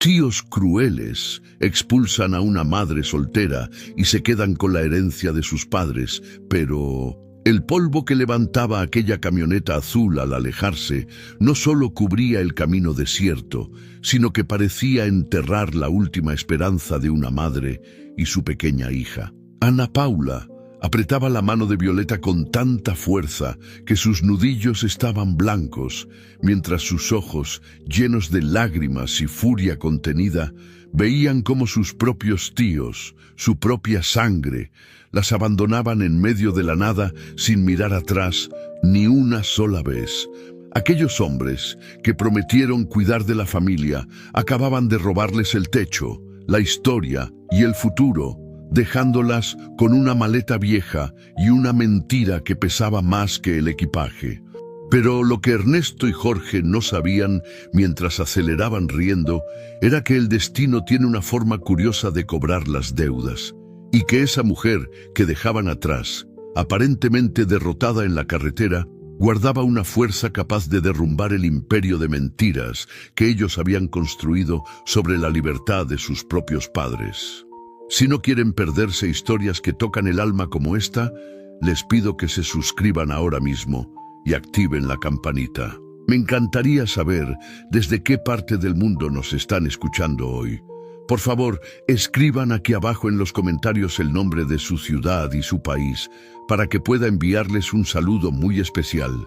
Tíos crueles expulsan a una madre soltera y se quedan con la herencia de sus padres, pero el polvo que levantaba aquella camioneta azul al alejarse no solo cubría el camino desierto, sino que parecía enterrar la última esperanza de una madre y su pequeña hija. Ana Paula apretaba la mano de Violeta con tanta fuerza que sus nudillos estaban blancos, mientras sus ojos, llenos de lágrimas y furia contenida, veían cómo sus propios tíos, su propia sangre, las abandonaban en medio de la nada sin mirar atrás ni una sola vez. Aquellos hombres que prometieron cuidar de la familia acababan de robarles el techo, la historia y el futuro, dejándolas con una maleta vieja y una mentira que pesaba más que el equipaje. Pero lo que Ernesto y Jorge no sabían mientras aceleraban riendo era que el destino tiene una forma curiosa de cobrar las deudas, y que esa mujer que dejaban atrás, aparentemente derrotada en la carretera, guardaba una fuerza capaz de derrumbar el imperio de mentiras que ellos habían construido sobre la libertad de sus propios padres. Si no quieren perderse historias que tocan el alma como esta, les pido que se suscriban ahora mismo y activen la campanita. Me encantaría saber desde qué parte del mundo nos están escuchando hoy. Por favor, escriban aquí abajo en los comentarios el nombre de su ciudad y su país para que pueda enviarles un saludo muy especial.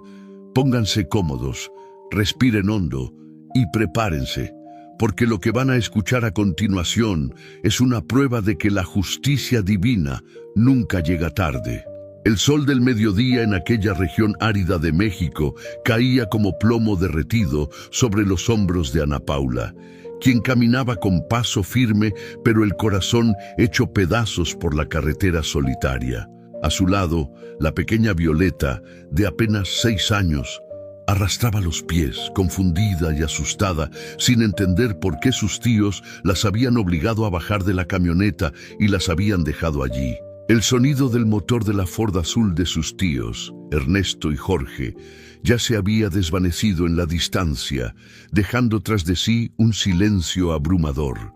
Pónganse cómodos, respiren hondo y prepárense, porque lo que van a escuchar a continuación es una prueba de que la justicia divina nunca llega tarde. El sol del mediodía en aquella región árida de México caía como plomo derretido sobre los hombros de Ana Paula, quien caminaba con paso firme, pero el corazón hecho pedazos por la carretera solitaria. A su lado, la pequeña Violeta, de apenas 6 años, arrastraba los pies, confundida y asustada, sin entender por qué sus tíos las habían obligado a bajar de la camioneta y las habían dejado allí. El sonido del motor de la Ford azul de sus tíos, Ernesto y Jorge, ya se había desvanecido en la distancia, dejando tras de sí un silencio abrumador,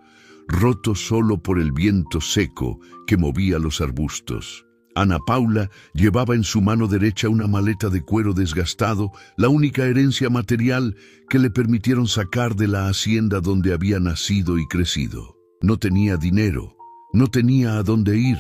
roto solo por el viento seco que movía los arbustos. Ana Paula llevaba en su mano derecha una maleta de cuero desgastado, la única herencia material que le permitieron sacar de la hacienda donde había nacido y crecido. No tenía dinero, no tenía a dónde ir,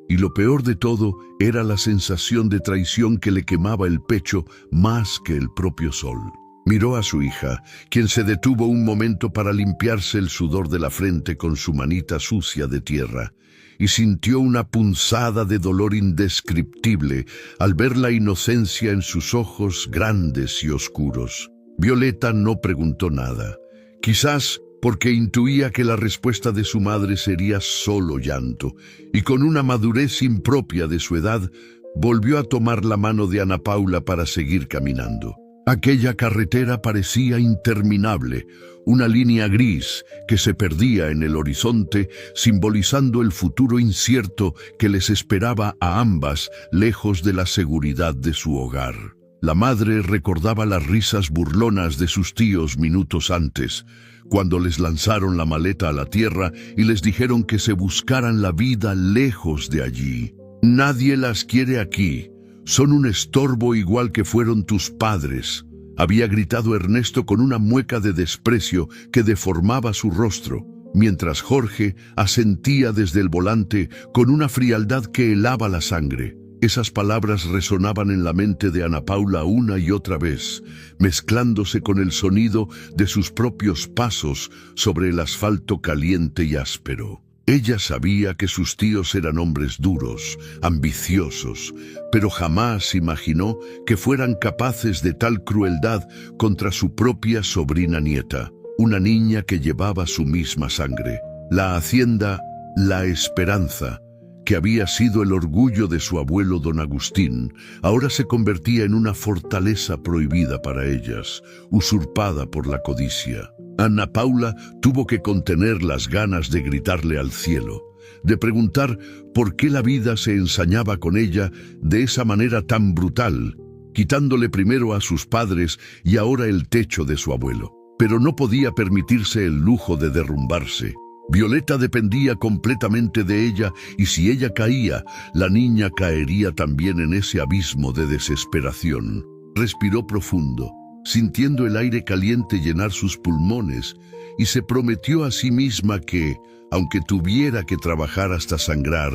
y lo peor de todo era la sensación de traición que le quemaba el pecho más que el propio sol. Miró a su hija, quien se detuvo un momento para limpiarse el sudor de la frente con su manita sucia de tierra, y sintió una punzada de dolor indescriptible al ver la inocencia en sus ojos grandes y oscuros. Violeta no preguntó nada, quizás porque intuía que la respuesta de su madre sería solo llanto, y con una madurez impropia de su edad, volvió a tomar la mano de Ana Paula para seguir caminando. Aquella carretera parecía interminable, una línea gris que se perdía en el horizonte, simbolizando el futuro incierto que les esperaba a ambas lejos de la seguridad de su hogar. La madre recordaba las risas burlonas de sus tíos minutos antes, cuando les lanzaron la maleta a la tierra y les dijeron que se buscaran la vida lejos de allí. «Nadie las quiere aquí. Son un estorbo igual que fueron tus padres», había gritado Ernesto con una mueca de desprecio que deformaba su rostro, mientras Jorge asentía desde el volante con una frialdad que helaba la sangre. Esas palabras resonaban en la mente de Ana Paula una y otra vez, mezclándose con el sonido de sus propios pasos sobre el asfalto caliente y áspero. Ella sabía que sus tíos eran hombres duros, ambiciosos, pero jamás imaginó que fueran capaces de tal crueldad contra su propia sobrina nieta, una niña que llevaba su misma sangre. La hacienda La Esperanza, que había sido el orgullo de su abuelo don Agustín, ahora se convertía en una fortaleza prohibida para ellas, usurpada por la codicia. Ana Paula tuvo que contener las ganas de gritarle al cielo, de preguntar por qué la vida se ensañaba con ella de esa manera tan brutal, quitándole primero a sus padres y ahora el techo de su abuelo. pero no podía permitirse el lujo de derrumbarse. Violeta dependía completamente de ella, y si ella caía, la niña caería también en ese abismo de desesperación. Respiró profundo, sintiendo el aire caliente llenar sus pulmones, y se prometió a sí misma que, aunque tuviera que trabajar hasta sangrar,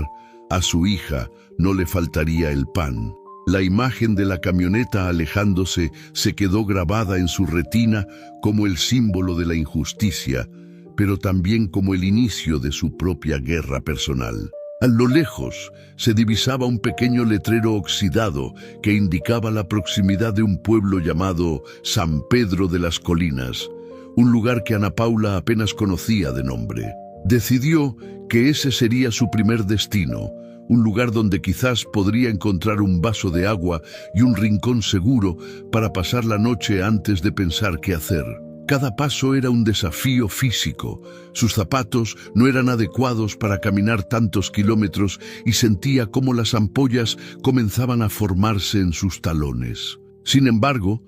a su hija no le faltaría el pan. La imagen de la camioneta alejándose se quedó grabada en su retina como el símbolo de la injusticia, pero también como el inicio de su propia guerra personal. A lo lejos se divisaba un pequeño letrero oxidado que indicaba la proximidad de un pueblo llamado San Pedro de las Colinas, un lugar que Ana Paula apenas conocía de nombre. Decidió que ese sería su primer destino, un lugar donde quizás podría encontrar un vaso de agua y un rincón seguro para pasar la noche antes de pensar qué hacer. Cada paso era un desafío físico. Sus zapatos no eran adecuados para caminar tantos kilómetros y sentía cómo las ampollas comenzaban a formarse en sus talones. Sin embargo,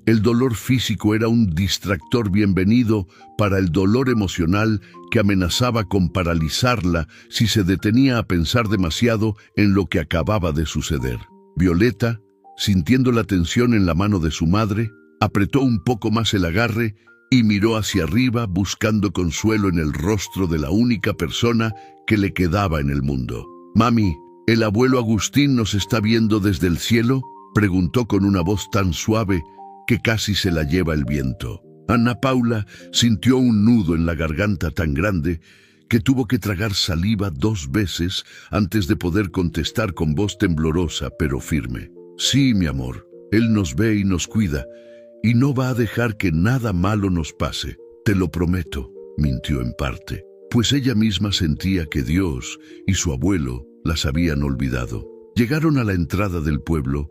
el dolor físico era un distractor bienvenido para el dolor emocional que amenazaba con paralizarla si se detenía a pensar demasiado en lo que acababa de suceder. Violeta, sintiendo la tensión en la mano de su madre, apretó un poco más el agarre y miró hacia arriba buscando consuelo en el rostro de la única persona que le quedaba en el mundo. «Mami, ¿el abuelo Agustín nos está viendo desde el cielo?», preguntó con una voz tan suave que casi se la lleva el viento. Ana Paula sintió un nudo en la garganta tan grande que tuvo que tragar saliva 2 veces antes de poder contestar con voz temblorosa pero firme. «Sí, mi amor, él nos ve y nos cuida, y no va a dejar que nada malo nos pase, te lo prometo», mintió en parte, pues ella misma sentía que Dios y su abuelo las habían olvidado. Llegaron a la entrada del pueblo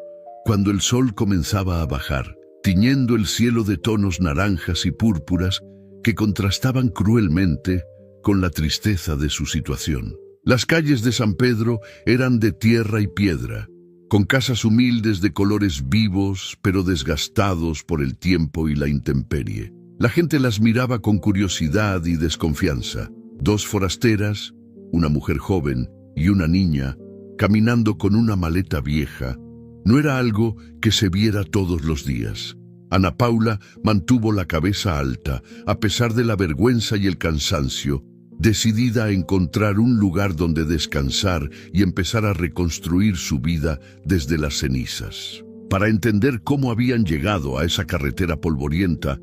cuando el sol comenzaba a bajar, tiñendo el cielo de tonos naranjas y púrpuras que contrastaban cruelmente con la tristeza de su situación. Las calles de San Pedro eran de tierra y piedra, con casas humildes de colores vivos pero desgastados por el tiempo y la intemperie. La gente las miraba con curiosidad y desconfianza. 2 forasteras, una mujer joven y una niña, caminando con una maleta vieja, no era algo que se viera todos los días. Ana Paula mantuvo la cabeza alta, a pesar de la vergüenza y el cansancio, decidida a encontrar un lugar donde descansar y empezar a reconstruir su vida desde las cenizas. Para entender cómo habían llegado a esa carretera polvorienta,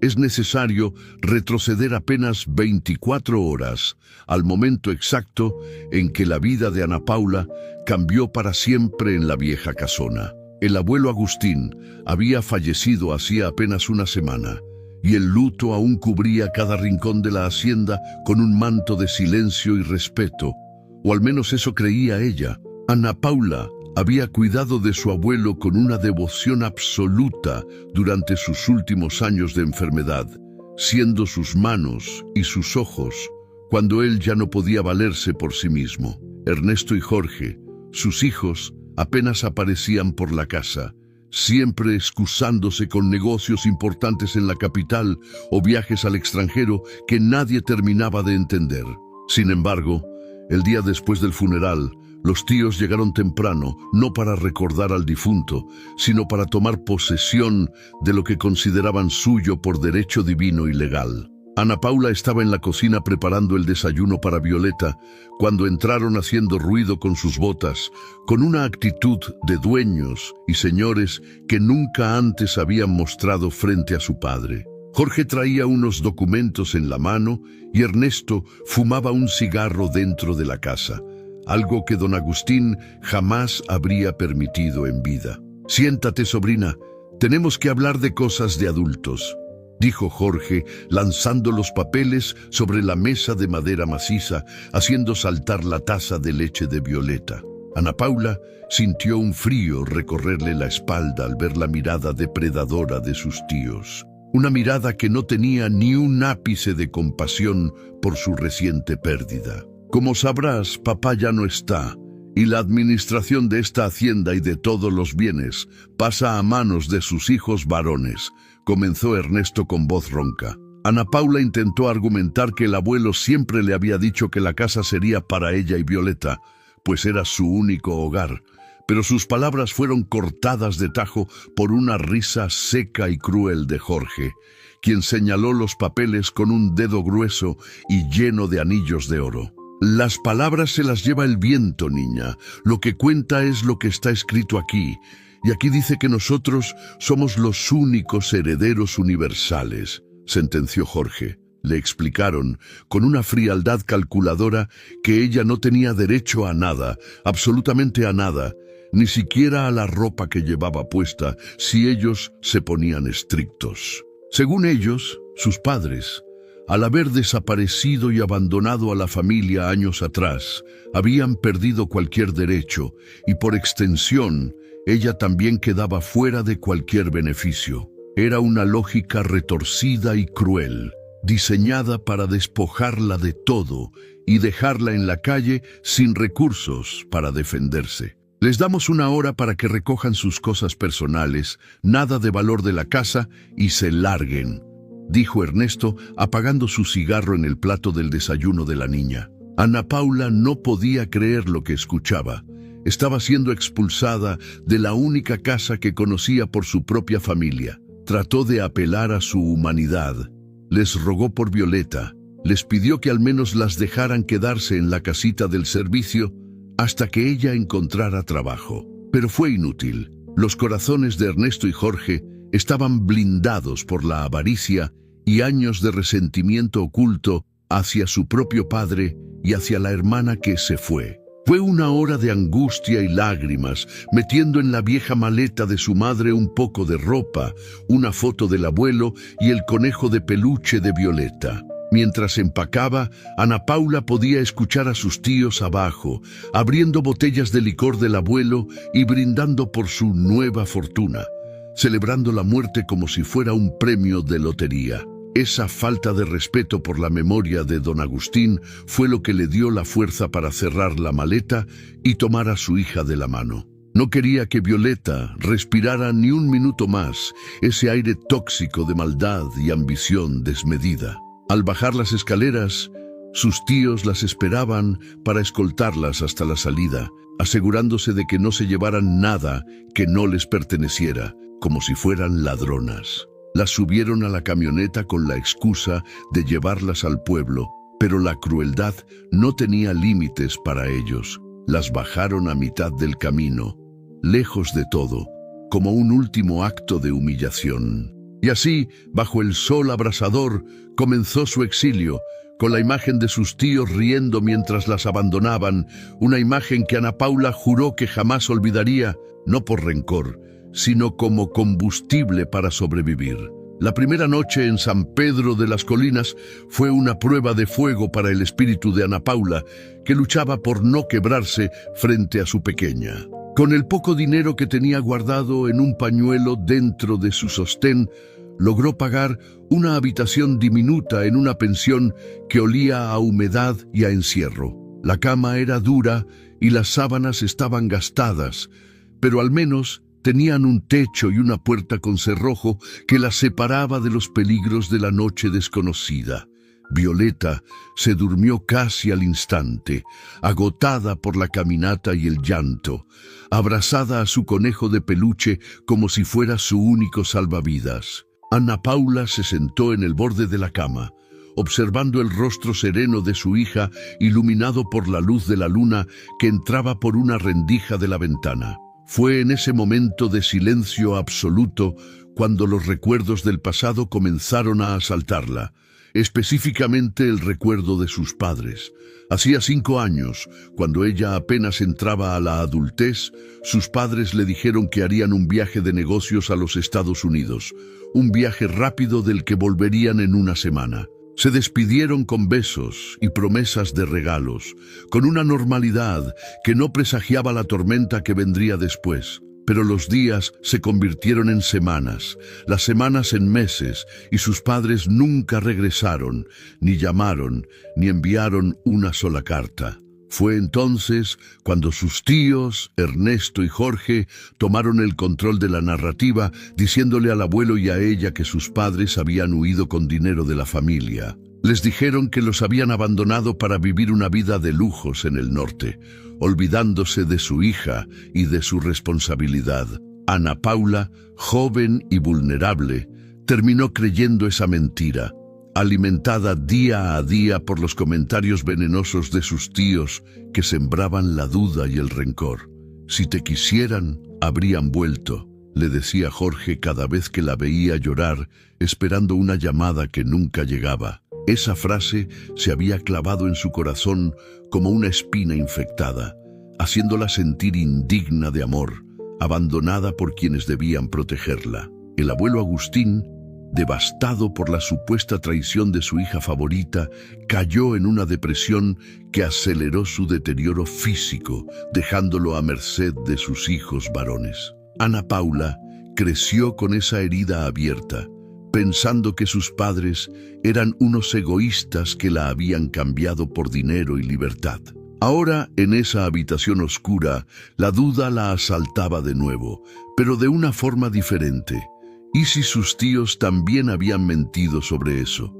es necesario retroceder apenas 24 horas al momento exacto en que la vida de Ana Paula cambió para siempre en la vieja casona. El abuelo Agustín había fallecido hacía apenas una semana, y el luto aún cubría cada rincón de la hacienda con un manto de silencio y respeto, o al menos eso creía ella. Ana Paula había cuidado de su abuelo con una devoción absoluta durante sus últimos años de enfermedad, siendo sus manos y sus ojos cuando él ya no podía valerse por sí mismo. Ernesto y Jorge, sus hijos, apenas aparecían por la casa, siempre excusándose con negocios importantes en la capital o viajes al extranjero que nadie terminaba de entender. Sin embargo, el día después del funeral, los tíos llegaron temprano, no para recordar al difunto, sino para tomar posesión de lo que consideraban suyo por derecho divino y legal. Ana Paula estaba en la cocina preparando el desayuno para Violeta, cuando entraron haciendo ruido con sus botas, con una actitud de dueños y señores que nunca antes habían mostrado frente a su padre. Jorge traía unos documentos en la mano y Ernesto fumaba un cigarro dentro de la casa, algo que don Agustín jamás habría permitido en vida. «Siéntate, sobrina, tenemos que hablar de cosas de adultos», dijo Jorge, lanzando los papeles sobre la mesa de madera maciza, haciendo saltar la taza de leche de Violeta. Ana Paula sintió un frío recorrerle la espalda al ver la mirada depredadora de sus tíos. Una mirada que no tenía ni un ápice de compasión por su reciente pérdida. «Como sabrás, papá ya no está, y la administración de esta hacienda y de todos los bienes pasa a manos de sus hijos varones», comenzó Ernesto con voz ronca. Ana Paula intentó argumentar que el abuelo siempre le había dicho que la casa sería para ella y Violeta, pues era su único hogar, pero sus palabras fueron cortadas de tajo por una risa seca y cruel de Jorge, quien señaló los papeles con un dedo grueso y lleno de anillos de oro. Las palabras se las lleva el viento, niña. Lo que cuenta es lo que está escrito aquí. Y aquí dice que nosotros somos los únicos herederos universales, sentenció Jorge. Le explicaron, con una frialdad calculadora, que ella no tenía derecho a nada, absolutamente a nada, ni siquiera a la ropa que llevaba puesta, si ellos se ponían estrictos. Según ellos, sus padres, al haber desaparecido y abandonado a la familia años atrás, habían perdido cualquier derecho y, por extensión, ella también quedaba fuera de cualquier beneficio. Era una lógica retorcida y cruel, diseñada para despojarla de todo y dejarla en la calle sin recursos para defenderse. Les damos 1 hora para que recojan sus cosas personales, nada de valor de la casa y se larguen, dijo Ernesto, apagando su cigarro en el plato del desayuno de la niña. Ana Paula no podía creer lo que escuchaba. Estaba siendo expulsada de la única casa que conocía por su propia familia. Trató de apelar a su humanidad. Les rogó por Violeta. Les pidió que al menos las dejaran quedarse en la casita del servicio hasta que ella encontrara trabajo. Pero fue inútil. Los corazones de Ernesto y Jorge estaban blindados por la avaricia y años de resentimiento oculto hacia su propio padre y hacia la hermana que se fue. Fue 1 hora de angustia y lágrimas, metiendo en la vieja maleta de su madre un poco de ropa, una foto del abuelo y el conejo de peluche de Violeta. Mientras empacaba, Ana Paula podía escuchar a sus tíos abajo, abriendo botellas de licor del abuelo y brindando por su nueva fortuna, celebrando la muerte como si fuera un premio de lotería. Esa falta de respeto por la memoria de don Agustín fue lo que le dio la fuerza para cerrar la maleta y tomar a su hija de la mano. No quería que Violeta respirara ni un minuto más ese aire tóxico de maldad y ambición desmedida. Al bajar las escaleras, sus tíos las esperaban para escoltarlas hasta la salida, asegurándose de que no se llevaran nada que no les perteneciera, como si fueran ladronas. Las subieron a la camioneta con la excusa de llevarlas al pueblo, pero la crueldad no tenía límites para ellos. Las bajaron a mitad del camino, lejos de todo, como un último acto de humillación. Y así, bajo el sol abrasador, comenzó su exilio, con la imagen de sus tíos riendo mientras las abandonaban, una imagen que Ana Paula juró que jamás olvidaría, no por rencor, sino como combustible para sobrevivir. La primera noche en San Pedro de las Colinas fue una prueba de fuego para el espíritu de Ana Paula, que luchaba por no quebrarse frente a su pequeña. Con el poco dinero que tenía guardado en un pañuelo dentro de su sostén, logró pagar una habitación diminuta en una pensión que olía a humedad y a encierro. La cama era dura y las sábanas estaban gastadas, pero al menos tenían un techo y una puerta con cerrojo que las separaba de los peligros de la noche desconocida. Violeta se durmió casi al instante, agotada por la caminata y el llanto, abrazada a su conejo de peluche como si fuera su único salvavidas. Ana Paula se sentó en el borde de la cama, observando el rostro sereno de su hija iluminado por la luz de la luna que entraba por una rendija de la ventana. Fue en ese momento de silencio absoluto cuando los recuerdos del pasado comenzaron a asaltarla, específicamente el recuerdo de sus padres. Hacía 5 años, cuando ella apenas entraba a la adultez, sus padres le dijeron que harían un viaje de negocios a los Estados Unidos, un viaje rápido del que volverían en una semana. Se despidieron con besos y promesas de regalos, con una normalidad que no presagiaba la tormenta que vendría después. Pero los días se convirtieron en semanas, las semanas en meses, y sus padres nunca regresaron, ni llamaron, ni enviaron una sola carta. Fue entonces cuando sus tíos, Ernesto y Jorge, tomaron el control de la narrativa, diciéndole al abuelo y a ella que sus padres habían huido con dinero de la familia. Les dijeron que los habían abandonado para vivir una vida de lujos en el norte, olvidándose de su hija y de su responsabilidad. Ana Paula, joven y vulnerable, terminó creyendo esa mentira, alimentada día a día por los comentarios venenosos de sus tíos que sembraban la duda y el rencor. Si te quisieran, habrían vuelto, le decía Jorge cada vez que la veía llorar, esperando una llamada que nunca llegaba. Esa frase se había clavado en su corazón como una espina infectada, haciéndola sentir indigna de amor, abandonada por quienes debían protegerla. El abuelo Agustín, devastado por la supuesta traición de su hija favorita, cayó en una depresión que aceleró su deterioro físico, dejándolo a merced de sus hijos varones. Ana Paula creció con esa herida abierta, pensando que sus padres eran unos egoístas que la habían cambiado por dinero y libertad. Ahora, en esa habitación oscura, la duda la asaltaba de nuevo, pero de una forma diferente. ¿Y si sus tíos también habían mentido sobre eso?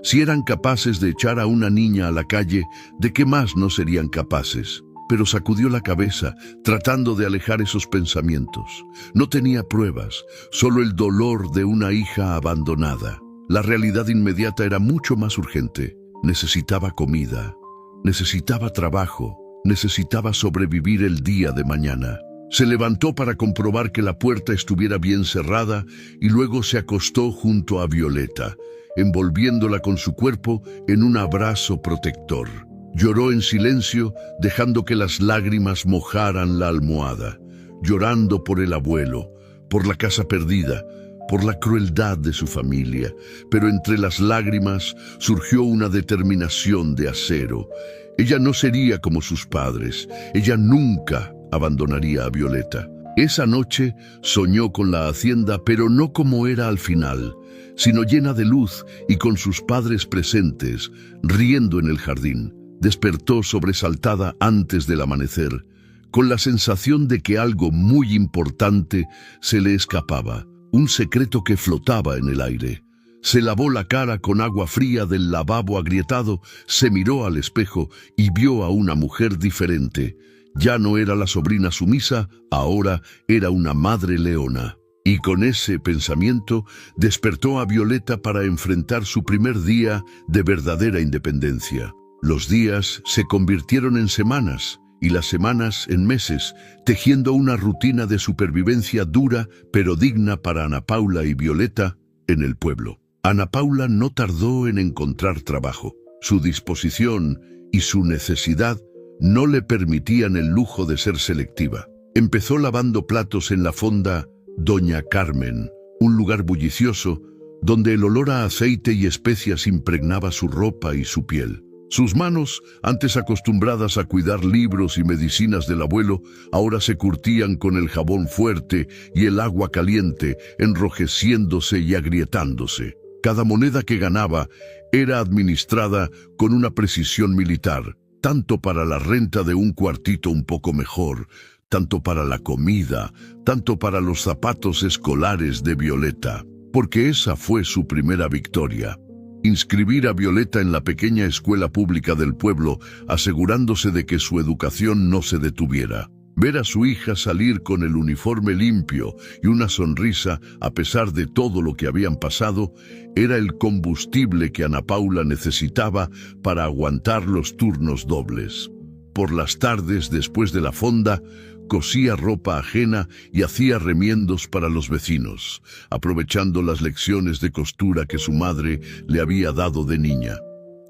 Si eran capaces de echar a una niña a la calle, ¿de qué más no serían capaces? Pero sacudió la cabeza, tratando de alejar esos pensamientos. No tenía pruebas, solo el dolor de una hija abandonada. La realidad inmediata era mucho más urgente. Necesitaba comida, necesitaba trabajo, necesitaba sobrevivir el día de mañana. Se levantó para comprobar que la puerta estuviera bien cerrada y luego se acostó junto a Violeta, envolviéndola con su cuerpo en un abrazo protector. Lloró en silencio, dejando que las lágrimas mojaran la almohada, llorando por el abuelo, por la casa perdida, por la crueldad de su familia. Pero entre las lágrimas surgió una determinación de acero. Ella no sería como sus padres, ella nunca abandonaría a Violeta. Esa noche soñó con la hacienda, pero no como era al final, sino llena de luz y con sus padres presentes, riendo en el jardín. Despertó sobresaltada antes del amanecer, con la sensación de que algo muy importante se le escapaba, un secreto que flotaba en el aire. Se lavó la cara con agua fría del lavabo agrietado, se miró al espejo y vio a una mujer diferente. Ya no era la sobrina sumisa, ahora era una madre leona. Y con ese pensamiento despertó a Violeta para enfrentar su primer día de verdadera independencia. Los días se convirtieron en semanas y las semanas en meses, tejiendo una rutina de supervivencia dura pero digna para Ana Paula y Violeta en el pueblo. Ana Paula no tardó en encontrar trabajo. Su disposición y su necesidad no le permitían el lujo de ser selectiva. Empezó lavando platos en la fonda Doña Carmen, un lugar bullicioso donde el olor a aceite y especias impregnaba su ropa y su piel. Sus manos, antes acostumbradas a cuidar libros y medicinas del abuelo, ahora se curtían con el jabón fuerte y el agua caliente, enrojeciéndose y agrietándose. Cada moneda que ganaba era administrada con una precisión militar, tanto para la renta de un cuartito un poco mejor, tanto para la comida, tanto para los zapatos escolares de Violeta, porque esa fue su primera victoria. Inscribir a Violeta en la pequeña escuela pública del pueblo, asegurándose de que su educación no se detuviera. Ver a su hija salir con el uniforme limpio y una sonrisa a pesar de todo lo que habían pasado, era el combustible que Ana Paula necesitaba para aguantar los turnos dobles. Por las tardes, después de la fonda, cosía ropa ajena y hacía remiendos para los vecinos, aprovechando las lecciones de costura que su madre le había dado de niña.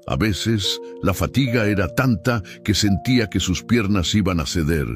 A veces, la fatiga era tanta que sentía que sus piernas iban a ceder,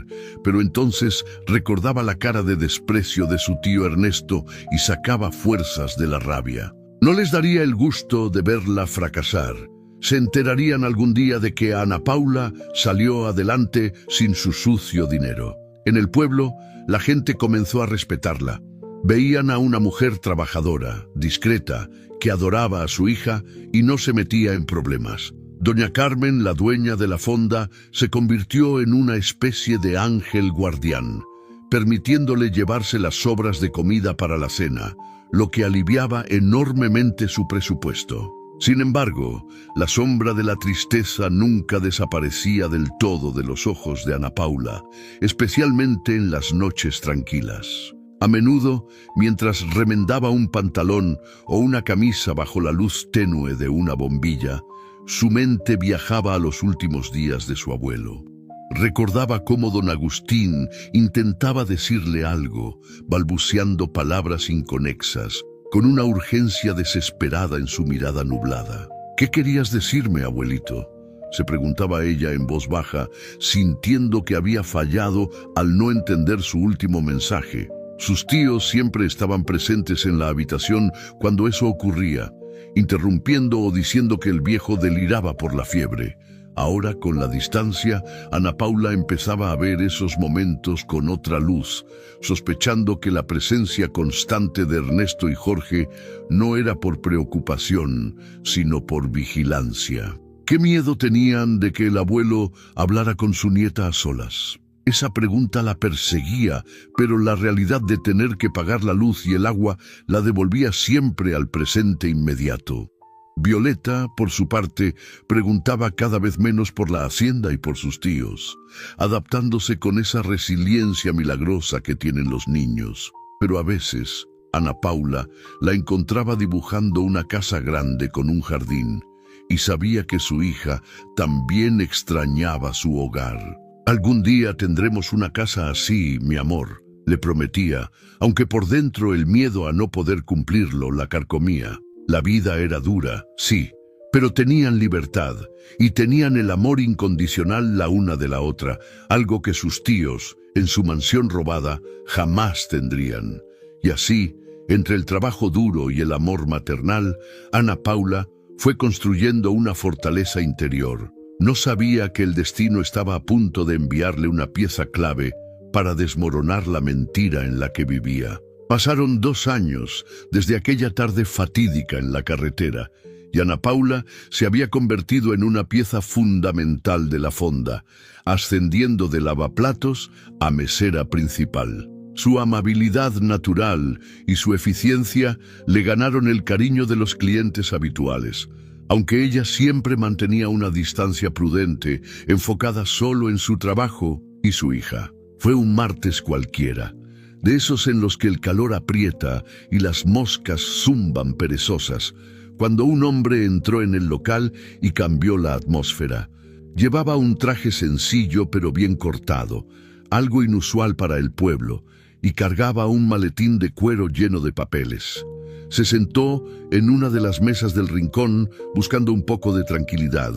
pero entonces recordaba la cara de desprecio de su tío Ernesto y sacaba fuerzas de la rabia. No les daría el gusto de verla fracasar. Se enterarían algún día de que Ana Paula salió adelante sin su sucio dinero. En el pueblo, la gente comenzó a respetarla. Veían a una mujer trabajadora, discreta, que adoraba a su hija y no se metía en problemas. Doña Carmen, la dueña de la fonda, se convirtió en una especie de ángel guardián, permitiéndole llevarse las sobras de comida para la cena, lo que aliviaba enormemente su presupuesto. Sin embargo, la sombra de la tristeza nunca desaparecía del todo de los ojos de Ana Paula, especialmente en las noches tranquilas. A menudo, mientras remendaba un pantalón o una camisa bajo la luz tenue de una bombilla, su mente viajaba a los últimos días de su abuelo. Recordaba cómo don Agustín intentaba decirle algo, balbuceando palabras inconexas, con una urgencia desesperada en su mirada nublada. «¿Qué querías decirme, abuelito?», se preguntaba ella en voz baja, sintiendo que había fallado al no entender su último mensaje. Sus tíos siempre estaban presentes en la habitación cuando eso ocurría, interrumpiendo o diciendo que el viejo deliraba por la fiebre. Ahora, con la distancia, Ana Paula empezaba a ver esos momentos con otra luz, sospechando que la presencia constante de Ernesto y Jorge no era por preocupación, sino por vigilancia. ¿Qué miedo tenían de que el abuelo hablara con su nieta a solas? Esa pregunta la perseguía, pero la realidad de tener que pagar la luz y el agua la devolvía siempre al presente inmediato. Violeta, por su parte, preguntaba cada vez menos por la hacienda y por sus tíos, adaptándose con esa resiliencia milagrosa que tienen los niños. Pero a veces, Ana Paula la encontraba dibujando una casa grande con un jardín, y sabía que su hija también extrañaba su hogar. «Algún día tendremos una casa así, mi amor», le prometía, aunque por dentro el miedo a no poder cumplirlo la carcomía. La vida era dura, sí, pero tenían libertad y tenían el amor incondicional la una de la otra, algo que sus tíos, en su mansión robada, jamás tendrían. Y así, entre el trabajo duro y el amor maternal, Ana Paula fue construyendo una fortaleza interior. No sabía que el destino estaba a punto de enviarle una pieza clave para desmoronar la mentira en la que vivía. Pasaron 2 años desde aquella tarde fatídica en la carretera, y Ana Paula se había convertido en una pieza fundamental de la fonda, ascendiendo de lavaplatos a mesera principal. Su amabilidad natural y su eficiencia le ganaron el cariño de los clientes habituales, aunque ella siempre mantenía una distancia prudente, enfocada solo en su trabajo y su hija. Fue un martes cualquiera, de esos en los que el calor aprieta y las moscas zumban perezosas, cuando un hombre entró en el local y cambió la atmósfera. Llevaba un traje sencillo pero bien cortado, algo inusual para el pueblo, y cargaba un maletín de cuero lleno de papeles. Se sentó en una de las mesas del rincón buscando un poco de tranquilidad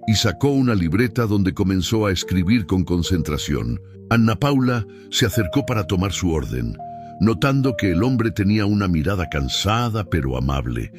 y sacó una libreta donde comenzó a escribir con concentración. Ana Paula se acercó para tomar su orden, notando que el hombre tenía una mirada cansada pero amable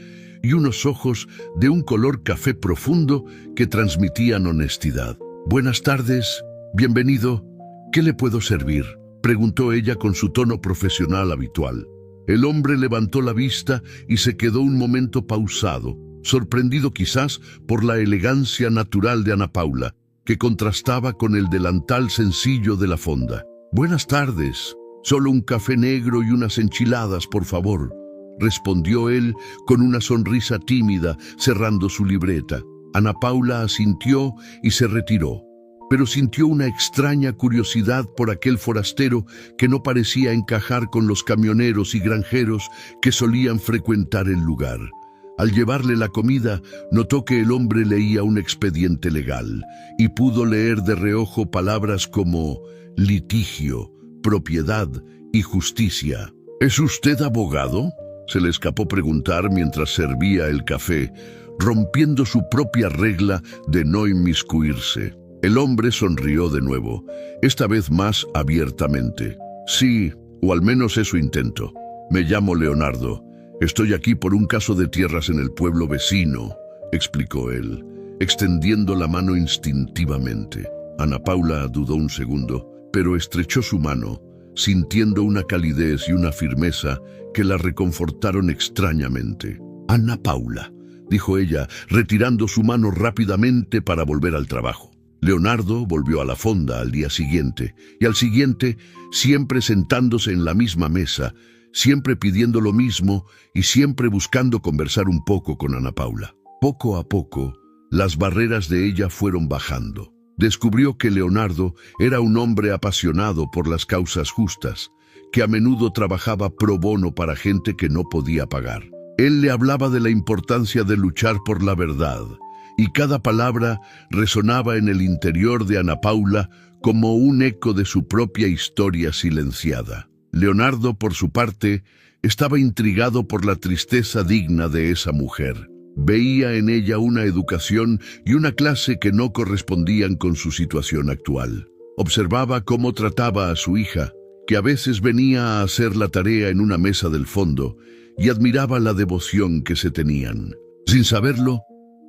y unos ojos de un color café profundo que transmitían honestidad. «Buenas tardes, bienvenido. ¿Qué le puedo servir?», preguntó ella con su tono profesional habitual. El hombre levantó la vista y se quedó un momento pausado, sorprendido quizás por la elegancia natural de Ana Paula, que contrastaba con el delantal sencillo de la fonda. «Buenas tardes, solo un café negro y unas enchiladas, por favor», respondió él con una sonrisa tímida, cerrando su libreta. Ana Paula asintió y se retiró, pero sintió una extraña curiosidad por aquel forastero que no parecía encajar con los camioneros y granjeros que solían frecuentar el lugar. Al llevarle la comida, notó que el hombre leía un expediente legal y pudo leer de reojo palabras como litigio, propiedad y justicia. «¿Es usted abogado?», se le escapó preguntar mientras servía el café, rompiendo su propia regla de no inmiscuirse. El hombre sonrió de nuevo, esta vez más abiertamente. «Sí, o al menos eso intento. Me llamo Leonardo. Estoy aquí por un caso de tierras en el pueblo vecino», explicó él, extendiendo la mano instintivamente. Ana Paula dudó un segundo, pero estrechó su mano, sintiendo una calidez y una firmeza que la reconfortaron extrañamente. «Ana Paula, dijo ella, retirando su mano rápidamente para volver al trabajo. Leonardo volvió a la fonda al día siguiente, y al siguiente, siempre sentándose en la misma mesa, siempre pidiendo lo mismo y siempre buscando conversar un poco con Ana Paula. Poco a poco, las barreras de ella fueron bajando. Descubrió que Leonardo era un hombre apasionado por las causas justas, que a menudo trabajaba pro bono para gente que no podía pagar. Él le hablaba de la importancia de luchar por la verdad, y cada palabra resonaba en el interior de Ana Paula como un eco de su propia historia silenciada. Leonardo, por su parte, estaba intrigado por la tristeza digna de esa mujer. Veía en ella una educación y una clase que no correspondían con su situación actual. Observaba cómo trataba a su hija, que a veces venía a hacer la tarea en una mesa del fondo, y admiraba la devoción que se tenían. Sin saberlo,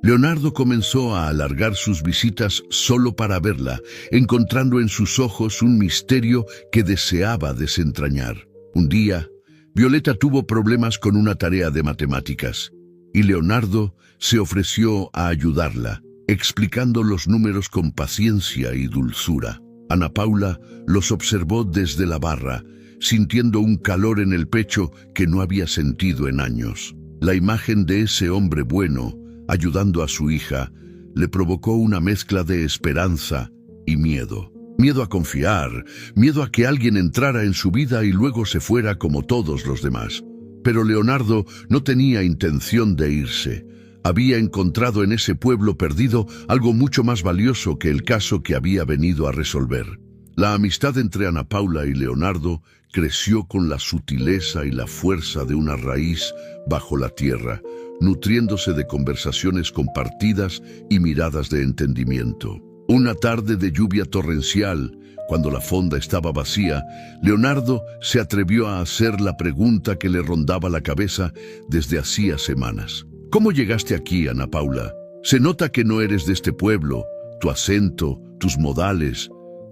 Leonardo comenzó a alargar sus visitas solo para verla, encontrando en sus ojos un misterio que deseaba desentrañar. Un día, Violeta tuvo problemas con una tarea de matemáticas, y Leonardo se ofreció a ayudarla, explicando los números con paciencia y dulzura. Ana Paula los observó desde la barra, sintiendo un calor en el pecho que no había sentido en años. La imagen de ese hombre bueno, ayudando a su hija, le provocó una mezcla de esperanza y miedo. Miedo a confiar, miedo a que alguien entrara en su vida y luego se fuera como todos los demás. Pero Leonardo no tenía intención de irse. Había encontrado en ese pueblo perdido algo mucho más valioso que el caso que había venido a resolver. La amistad entre Ana Paula y Leonardo creció con la sutileza y la fuerza de una raíz bajo la tierra, nutriéndose de conversaciones compartidas y miradas de entendimiento. Una tarde de lluvia torrencial, cuando la fonda estaba vacía, Leonardo se atrevió a hacer la pregunta que le rondaba la cabeza desde hacía semanas. ¿Cómo llegaste aquí, Ana Paula? Se nota que no eres de este pueblo, tu acento, tus modales.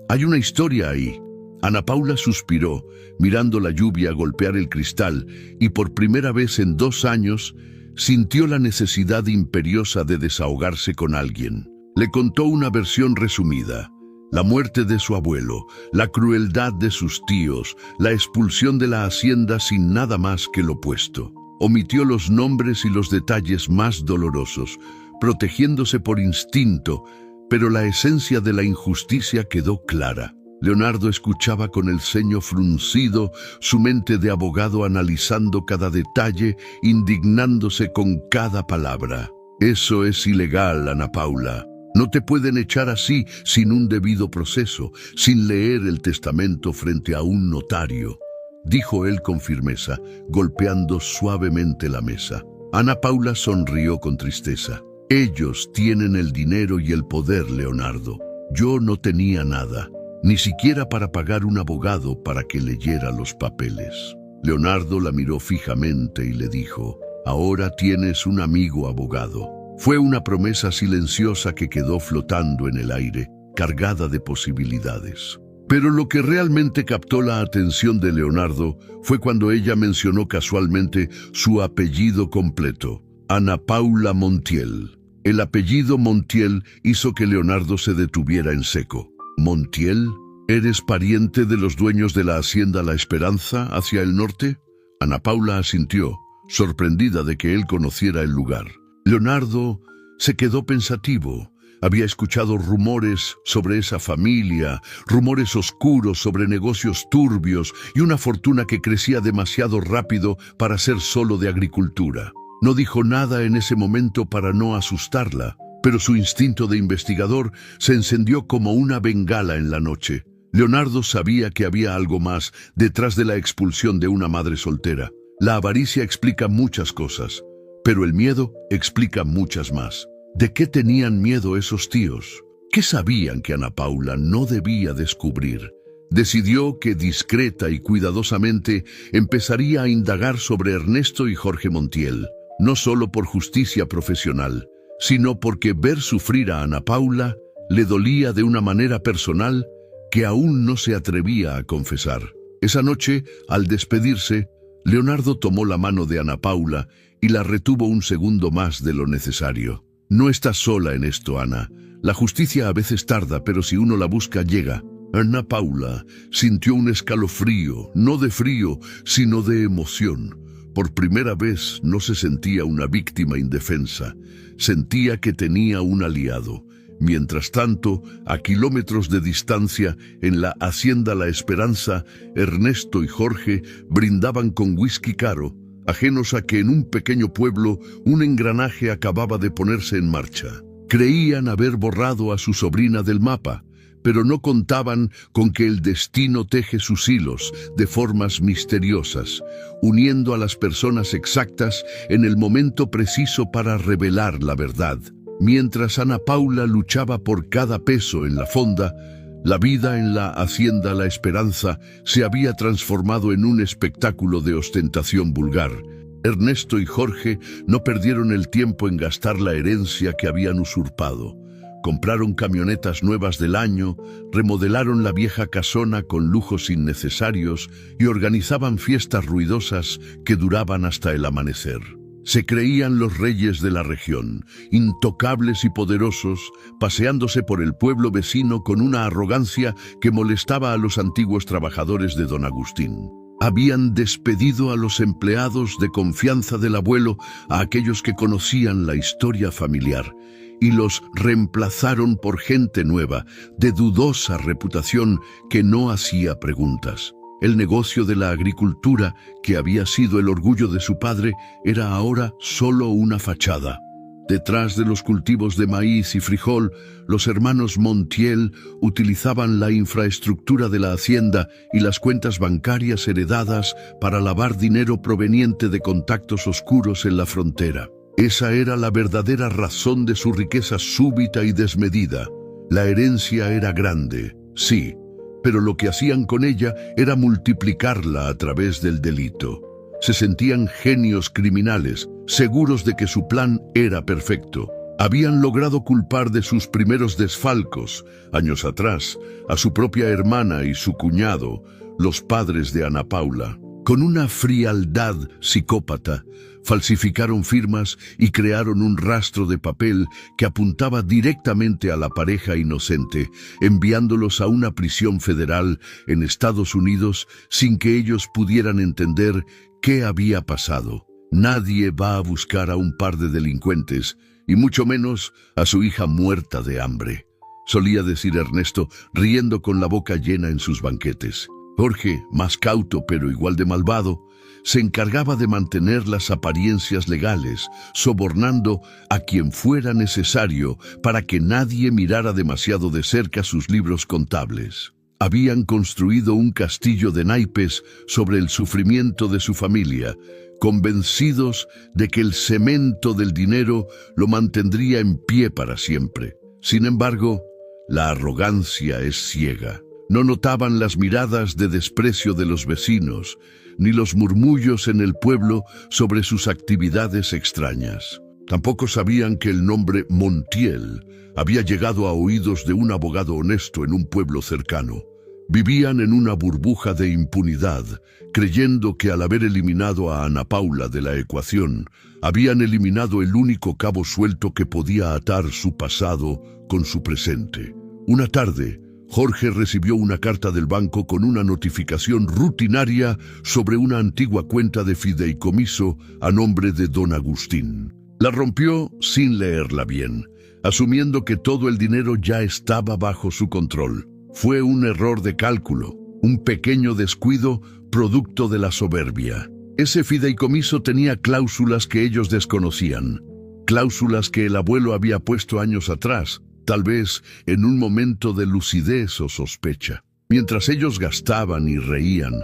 Hay una historia ahí. Ana Paula suspiró, mirando la lluvia golpear el cristal, y por primera vez en 2 años, sintió la necesidad imperiosa de desahogarse con alguien. Le contó una versión resumida: la muerte de su abuelo, la crueldad de sus tíos, la expulsión de la hacienda sin nada más que lo puesto. Omitió los nombres y los detalles más dolorosos, protegiéndose por instinto, pero la esencia de la injusticia quedó clara. Leonardo escuchaba con el ceño fruncido, su mente de abogado analizando cada detalle, indignándose con cada palabra. Eso es ilegal, Ana Paula. No te pueden echar así sin un debido proceso, sin leer el testamento frente a un notario, dijo él con firmeza, golpeando suavemente la mesa. Ana Paula sonrió con tristeza. Ellos tienen el dinero y el poder, Leonardo. Yo no tenía nada, ni siquiera para pagar un abogado para que leyera los papeles. Leonardo la miró fijamente y le dijo: ahora tienes un amigo abogado. Fue una promesa silenciosa que quedó flotando en el aire, cargada de posibilidades. Pero lo que realmente captó la atención de Leonardo fue cuando ella mencionó casualmente su apellido completo: Ana Paula Montiel. El apellido Montiel hizo que Leonardo se detuviera en seco. ¿Montiel? ¿Eres pariente de los dueños de la hacienda La Esperanza hacia el norte? Ana Paula asintió, sorprendida de que él conociera el lugar. Leonardo se quedó pensativo. Había escuchado rumores sobre esa familia, rumores oscuros sobre negocios turbios y una fortuna que crecía demasiado rápido para ser solo de agricultura. No dijo nada en ese momento para no asustarla, pero su instinto de investigador se encendió como una bengala en la noche. Leonardo sabía que había algo más detrás de la expulsión de una madre soltera. La avaricia explica muchas cosas, pero el miedo explica muchas más. ¿De qué tenían miedo esos tíos? ¿Qué sabían que Ana Paula no debía descubrir? Decidió que discreta y cuidadosamente empezaría a indagar sobre Ernesto y Jorge Montiel, no solo por justicia profesional, sino porque ver sufrir a Ana Paula le dolía de una manera personal que aún no se atrevía a confesar. Esa noche, al despedirse, Leonardo tomó la mano de Ana Paula y la retuvo un segundo más de lo necesario. No estás sola en esto, Ana. La justicia a veces tarda, pero si uno la busca, llega. Ana Paula sintió un escalofrío, no de frío, sino de emoción. Por primera vez no se sentía una víctima indefensa, sentía que tenía un aliado. Mientras tanto, a kilómetros de distancia, en la Hacienda La Esperanza, Ernesto y Jorge brindaban con whisky caro, ajenos a que en un pequeño pueblo un engranaje acababa de ponerse en marcha. Creían haber borrado a su sobrina del mapa, pero no contaban con que el destino teje sus hilos de formas misteriosas, uniendo a las personas exactas en el momento preciso para revelar la verdad. Mientras Ana Paula luchaba por cada peso en la fonda, la vida en la Hacienda La Esperanza se había transformado en un espectáculo de ostentación vulgar. Ernesto y Jorge no perdieron el tiempo en gastar la herencia que habían usurpado. Compraron camionetas nuevas del año, remodelaron la vieja casona con lujos innecesarios y organizaban fiestas ruidosas que duraban hasta el amanecer. Se creían los reyes de la región, intocables y poderosos, paseándose por el pueblo vecino con una arrogancia que molestaba a los antiguos trabajadores de don Agustín. Habían despedido a los empleados de confianza del abuelo, a aquellos que conocían la historia familiar, y los reemplazaron por gente nueva, de dudosa reputación, que no hacía preguntas. El negocio de la agricultura, que había sido el orgullo de su padre, era ahora solo una fachada. Detrás de los cultivos de maíz y frijol, los hermanos Montiel utilizaban la infraestructura de la hacienda y las cuentas bancarias heredadas para lavar dinero proveniente de contactos oscuros en la frontera. Esa era la verdadera razón de su riqueza súbita y desmedida. La herencia era grande, sí, pero lo que hacían con ella era multiplicarla a través del delito. Se sentían genios criminales, seguros de que su plan era perfecto. Habían logrado culpar de sus primeros desfalcos, años atrás, a su propia hermana y su cuñado, los padres de Ana Paula. Con una frialdad psicópata, falsificaron firmas y crearon un rastro de papel que apuntaba directamente a la pareja inocente, enviándolos a una prisión federal en Estados Unidos sin que ellos pudieran entender qué había pasado. Nadie va a buscar a un par de delincuentes, y mucho menos a su hija muerta de hambre, solía decir Ernesto, riendo con la boca llena en sus banquetes. Jorge, más cauto pero igual de malvado, se encargaba de mantener las apariencias legales, sobornando a quien fuera necesario para que nadie mirara demasiado de cerca sus libros contables. Habían construido un castillo de naipes sobre el sufrimiento de su familia, convencidos de que el cemento del dinero lo mantendría en pie para siempre. Sin embargo, la arrogancia es ciega. No notaban las miradas de desprecio de los vecinos, ni los murmullos en el pueblo sobre sus actividades extrañas. Tampoco sabían que el nombre Montiel había llegado a oídos de un abogado honesto en un pueblo cercano. Vivían en una burbuja de impunidad, creyendo que al haber eliminado a Ana Paula de la ecuación, habían eliminado el único cabo suelto que podía atar su pasado con su presente. Una tarde, Jorge recibió una carta del banco con una notificación rutinaria sobre una antigua cuenta de fideicomiso a nombre de don Agustín. La rompió sin leerla bien, asumiendo que todo el dinero ya estaba bajo su control. Fue un error de cálculo, un pequeño descuido producto de la soberbia. Ese fideicomiso tenía cláusulas que ellos desconocían, cláusulas que el abuelo había puesto años atrás, tal vez en un momento de lucidez o sospecha. Mientras ellos gastaban y reían,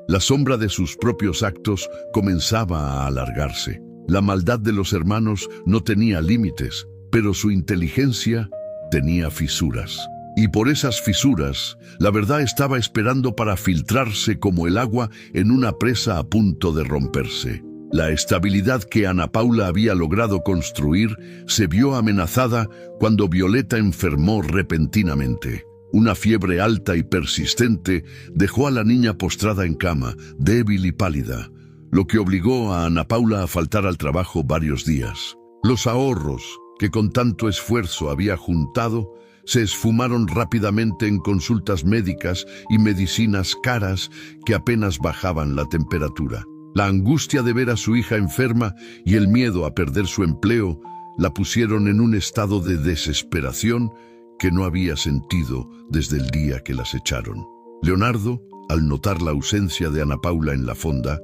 la sombra de sus propios actos comenzaba a alargarse. La maldad de los hermanos no tenía límites, pero su inteligencia tenía fisuras. Y por esas fisuras, la verdad estaba esperando para filtrarse como el agua en una presa a punto de romperse. La estabilidad que Ana Paula había logrado construir se vio amenazada cuando Violeta enfermó repentinamente. Una fiebre alta y persistente dejó a la niña postrada en cama, débil y pálida. lo que obligó a Ana Paula a faltar al trabajo varios días. Los ahorros que con tanto esfuerzo había juntado se esfumaron rápidamente en consultas médicas y medicinas caras que apenas bajaban la temperatura. La angustia de ver a su hija enferma y el miedo a perder su empleo la pusieron en un estado de desesperación que no había sentido desde el día que las echaron. Leonardo, al notar la ausencia de Ana Paula en la fonda,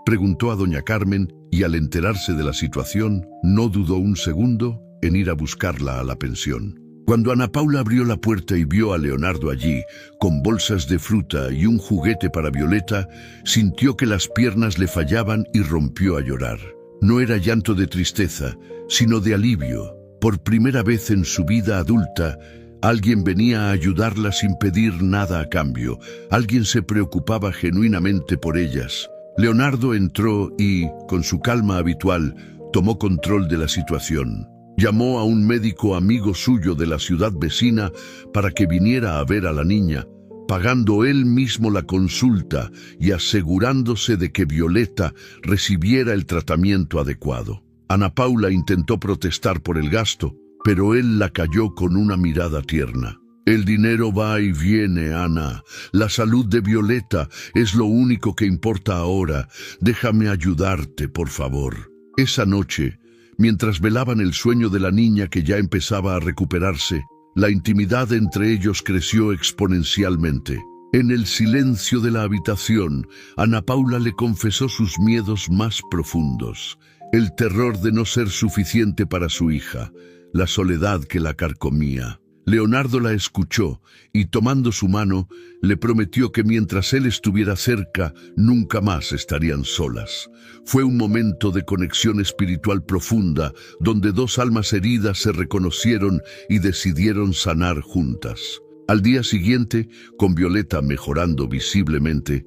preguntó a doña Carmen y al enterarse de la situación, no dudó un segundo en ir a buscarla a la pensión. Cuando Ana Paula abrió la puerta y vio a Leonardo allí, con bolsas de fruta y un juguete para Violeta, sintió que las piernas le fallaban y rompió a llorar. No era llanto de tristeza, sino de alivio. Por primera vez en su vida adulta, alguien venía a ayudarla sin pedir nada a cambio. Alguien se preocupaba genuinamente por ellas. Leonardo entró y, con su calma habitual, tomó control de la situación. Llamó a un médico amigo suyo de la ciudad vecina para que viniera a ver a la niña, pagando él mismo la consulta y asegurándose de que Violeta recibiera el tratamiento adecuado. Ana Paula intentó protestar por el gasto, pero él la calló con una mirada tierna. El dinero va y viene, Ana. La salud de Violeta es lo único que importa ahora. Déjame ayudarte, por favor. Esa noche, mientras velaban el sueño de la niña que ya empezaba a recuperarse, la intimidad entre ellos creció exponencialmente. En el silencio de la habitación, Ana Paula le confesó sus miedos más profundos. El terror de no ser suficiente para su hija, la soledad que la carcomía. Leonardo la escuchó y, tomando su mano, le prometió que mientras él estuviera cerca, nunca más estarían solas. Fue un momento de conexión espiritual profunda, donde dos almas heridas se reconocieron y decidieron sanar juntas. Al día siguiente, con Violeta mejorando visiblemente,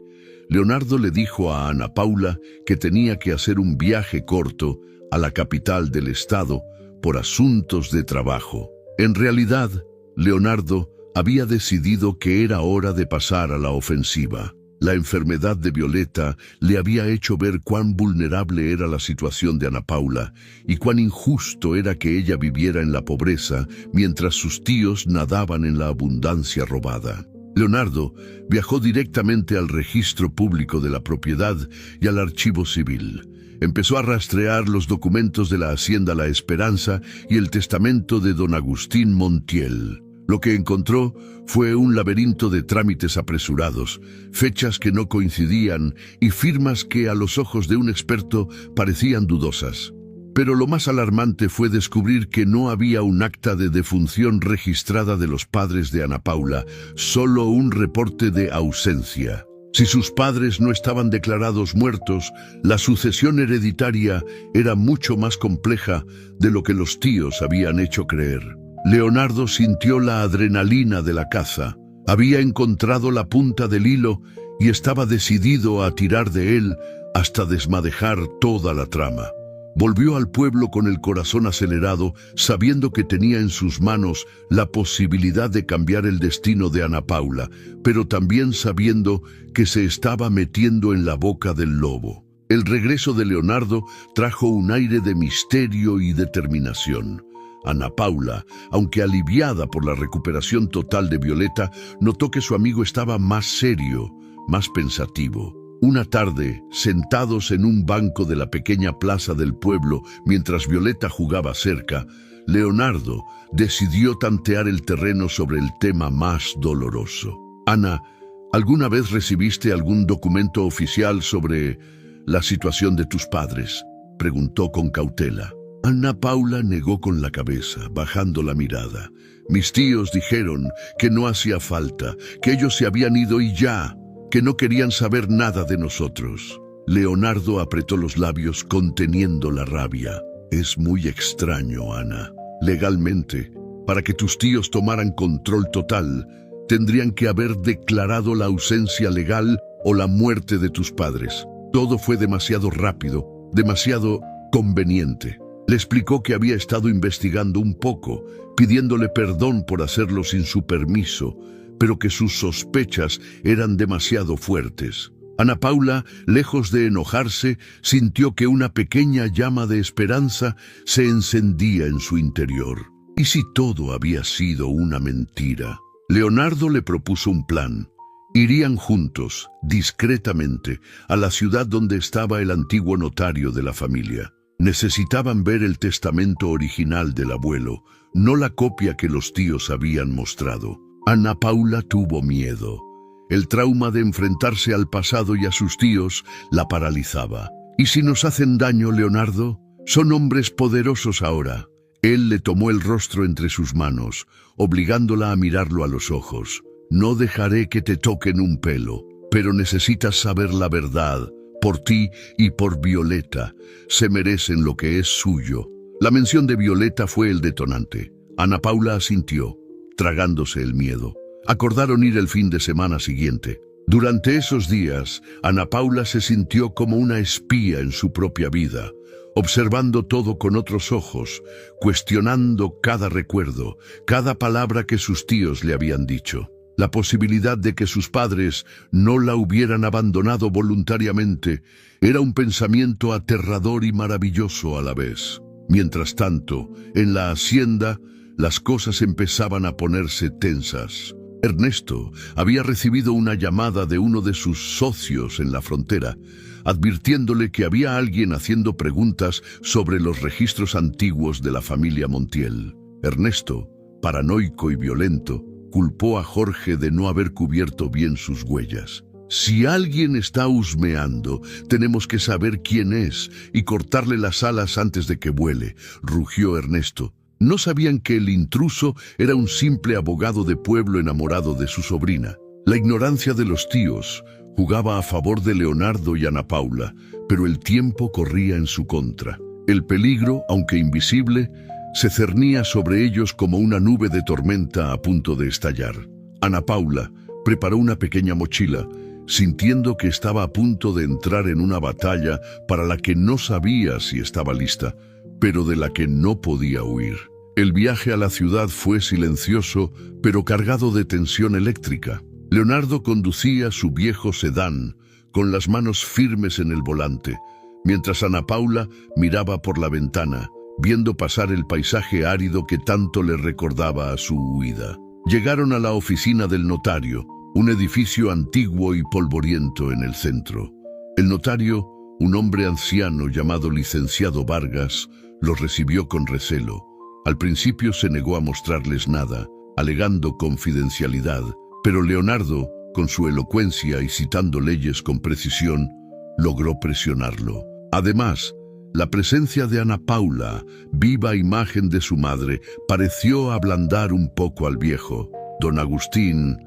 Leonardo le dijo a Ana Paula que tenía que hacer un viaje corto a la capital del estado por asuntos de trabajo. En realidad, Leonardo había decidido que era hora de pasar a la ofensiva. La enfermedad de Violeta le había hecho ver cuán vulnerable era la situación de Ana Paula y cuán injusto era que ella viviera en la pobreza mientras sus tíos nadaban en la abundancia robada. Leonardo viajó directamente al registro público de la propiedad y al archivo civil. Empezó a rastrear los documentos de la Hacienda La Esperanza y el testamento de don Agustín Montiel. Lo que encontró fue un laberinto de trámites apresurados, fechas que no coincidían y firmas que a los ojos de un experto parecían dudosas. Pero lo más alarmante fue descubrir que no había un acta de defunción registrada de los padres de Ana Paula, solo un reporte de ausencia. Si sus padres no estaban declarados muertos, la sucesión hereditaria era mucho más compleja de lo que los tíos habían hecho creer. Leonardo sintió la adrenalina de la caza. Había encontrado la punta del hilo y estaba decidido a tirar de él hasta desmadejar toda la trama. Volvió al pueblo con el corazón acelerado, sabiendo que tenía en sus manos la posibilidad de cambiar el destino de Ana Paula, pero también sabiendo que se estaba metiendo en la boca del lobo. El regreso de Leonardo trajo un aire de misterio y determinación. Ana Paula, aunque aliviada por la recuperación total de Violeta, notó que su amigo estaba más serio, más pensativo. Una tarde, sentados en un banco de la pequeña plaza del pueblo mientras Violeta jugaba cerca, Leonardo decidió tantear el terreno sobre el tema más doloroso. Ana, ¿alguna vez recibiste algún documento oficial sobre la situación de tus padres?, preguntó con cautela. Ana Paula negó con la cabeza, bajando la mirada. Mis tíos dijeron que no hacía falta, que ellos se habían ido y ya, que no querían saber nada de nosotros. Leonardo apretó los labios conteniendo la rabia. Es muy extraño, Ana. Legalmente, para que tus tíos tomaran control total, tendrían que haber declarado la ausencia legal o la muerte de tus padres. Todo fue demasiado rápido, demasiado conveniente. Le explicó que había estado investigando un poco, pidiéndole perdón por hacerlo sin su permiso, pero que sus sospechas eran demasiado fuertes. Ana Paula, lejos de enojarse, sintió que una pequeña llama de esperanza se encendía en su interior. ¿Y si todo había sido una mentira? Leonardo le propuso un plan. Irían juntos, discretamente, a la ciudad donde estaba el antiguo notario de la familia. Necesitaban ver el testamento original del abuelo, no la copia que los tíos habían mostrado. Ana Paula tuvo miedo. El trauma de enfrentarse al pasado y a sus tíos la paralizaba. ¿Y si nos hacen daño, Leonardo? Son hombres poderosos ahora. Él le tomó el rostro entre sus manos, obligándola a mirarlo a los ojos. No dejaré que te toquen un pelo, pero necesitas saber la verdad. Por ti y por Violeta, se merecen lo que es suyo. La mención de Violeta fue el detonante. Ana Paula asintió, tragándose el miedo. Acordaron ir el fin de semana siguiente. Durante esos días, Ana Paula se sintió como una espía en su propia vida, observando todo con otros ojos, cuestionando cada recuerdo, cada palabra que sus tíos le habían dicho. La posibilidad de que sus padres no la hubieran abandonado voluntariamente era un pensamiento aterrador y maravilloso a la vez. Mientras tanto, en la hacienda, las cosas empezaban a ponerse tensas. Ernesto había recibido una llamada de uno de sus socios en la frontera, advirtiéndole que había alguien haciendo preguntas sobre los registros antiguos de la familia Montiel. Ernesto, paranoico y violento, culpó a Jorge de no haber cubierto bien sus huellas. Si alguien está husmeando, tenemos que saber quién es y cortarle las alas antes de que vuele, rugió Ernesto. No sabían que el intruso era un simple abogado de pueblo enamorado de su sobrina. La ignorancia de los tíos jugaba a favor de Leonardo y Ana Paula, pero el tiempo corría en su contra. El peligro, aunque invisible, se cernía sobre ellos como una nube de tormenta a punto de estallar. Ana Paula preparó una pequeña mochila, sintiendo que estaba a punto de entrar en una batalla para la que no sabía si estaba lista, pero de la que no podía huir. El viaje a la ciudad fue silencioso, pero cargado de tensión eléctrica. Leonardo conducía su viejo sedán, con las manos firmes en el volante, mientras Ana Paula miraba por la ventana, viendo pasar el paisaje árido que tanto le recordaba a su huida. Llegaron a la oficina del notario, un edificio antiguo y polvoriento en el centro. El notario, un hombre anciano llamado licenciado Vargas, los recibió con recelo. Al principio se negó a mostrarles nada, alegando confidencialidad, pero Leonardo, con su elocuencia y citando leyes con precisión, logró presionarlo. Además, la presencia de Ana Paula, viva imagen de su madre, pareció ablandar un poco al viejo. Don Agustín,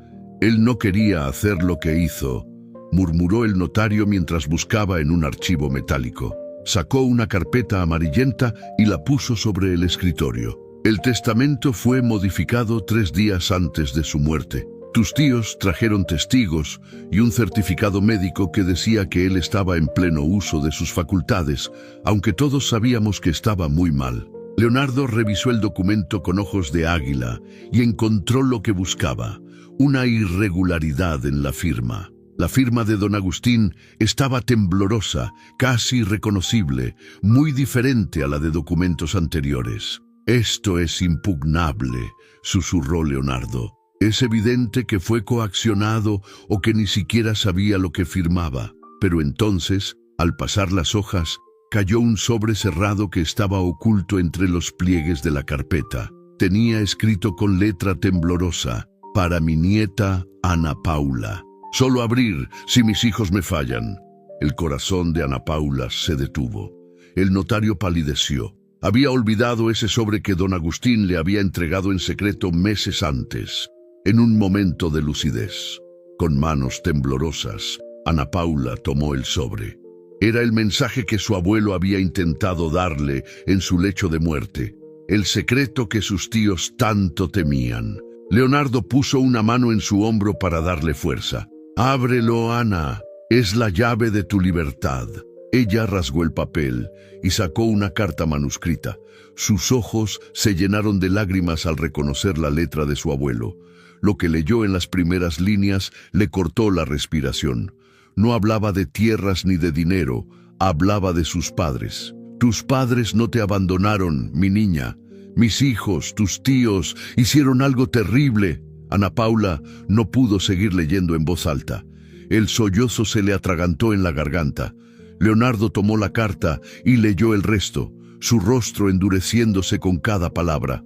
él no quería hacer lo que hizo, murmuró el notario mientras buscaba en un archivo metálico. Sacó una carpeta amarillenta y la puso sobre el escritorio. El testamento fue modificado 3 días antes de su muerte. Tus tíos trajeron testigos y un certificado médico que decía que él estaba en pleno uso de sus facultades, aunque todos sabíamos que estaba muy mal. Leonardo revisó el documento con ojos de águila y encontró lo que buscaba, una irregularidad en la firma. La firma de don Agustín estaba temblorosa, casi irreconocible, muy diferente a la de documentos anteriores. Esto es impugnable, susurró Leonardo. Es evidente que fue coaccionado o que ni siquiera sabía lo que firmaba. Pero entonces, al pasar las hojas, cayó un sobre cerrado que estaba oculto entre los pliegues de la carpeta. Tenía escrito con letra temblorosa, para mi nieta Ana Paula. Solo abrir si mis hijos me fallan. El corazón de Ana Paula se detuvo. El notario palideció. Había olvidado ese sobre que don Agustín le había entregado en secreto meses antes. En un momento de lucidez, con manos temblorosas, Ana Paula tomó el sobre. Era el mensaje que su abuelo había intentado darle en su lecho de muerte, el secreto que sus tíos tanto temían. Leonardo puso una mano en su hombro para darle fuerza. «Ábrelo, Ana, es la llave de tu libertad». Ella rasgó el papel y sacó una carta manuscrita. Sus ojos se llenaron de lágrimas al reconocer la letra de su abuelo. Lo que leyó en las primeras líneas le cortó la respiración. No hablaba de tierras ni de dinero, hablaba de sus padres. Tus padres no te abandonaron, mi niña. Mis hijos, tus tíos, hicieron algo terrible. Ana Paula no pudo seguir leyendo en voz alta. El sollozo se le atragantó en la garganta. Leonardo tomó la carta y leyó el resto, su rostro endureciéndose con cada palabra.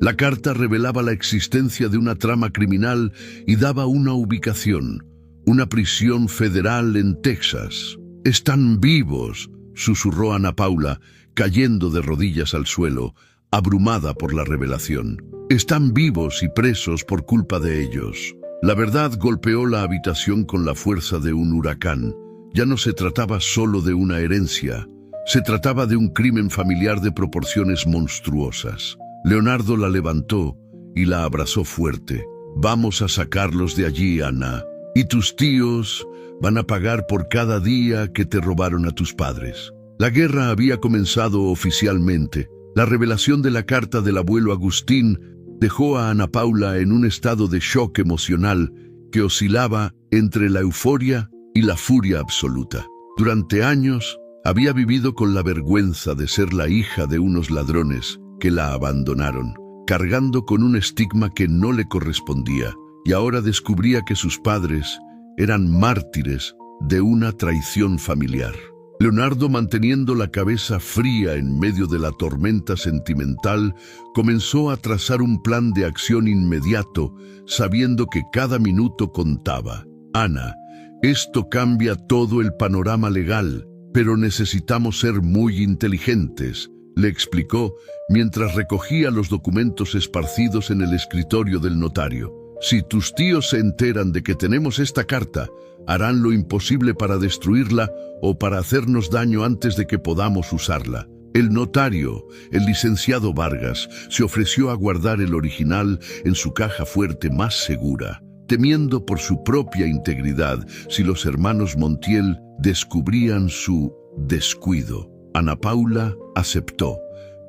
La carta revelaba la existencia de una trama criminal y daba una ubicación, una prisión federal en Texas. «Están vivos», susurró Ana Paula, cayendo de rodillas al suelo, abrumada por la revelación. «Están vivos y presos por culpa de ellos». La verdad golpeó la habitación con la fuerza de un huracán. Ya no se trataba solo de una herencia, se trataba de un crimen familiar de proporciones monstruosas. Leonardo la levantó y la abrazó fuerte. «Vamos a sacarlos de allí, Ana. Y tus tíos van a pagar por cada día que te robaron a tus padres». La guerra había comenzado oficialmente. La revelación de la carta del abuelo Agustín dejó a Ana Paula en un estado de shock emocional que oscilaba entre la euforia y la furia absoluta. Durante años había vivido con la vergüenza de ser la hija de unos ladrones que la abandonaron, cargando con un estigma que no le correspondía, y ahora descubría que sus padres eran mártires de una traición familiar. Leonardo, manteniendo la cabeza fría en medio de la tormenta sentimental, comenzó a trazar un plan de acción inmediato, sabiendo que cada minuto contaba. «Ana, esto cambia todo el panorama legal, pero necesitamos ser muy inteligentes», le explicó mientras recogía los documentos esparcidos en el escritorio del notario. «Si tus tíos se enteran de que tenemos esta carta, harán lo imposible para destruirla o para hacernos daño antes de que podamos usarla». El notario, el licenciado Vargas, se ofreció a guardar el original en su caja fuerte más segura, temiendo por su propia integridad si los hermanos Montiel descubrían su descuido. Ana Paula aceptó,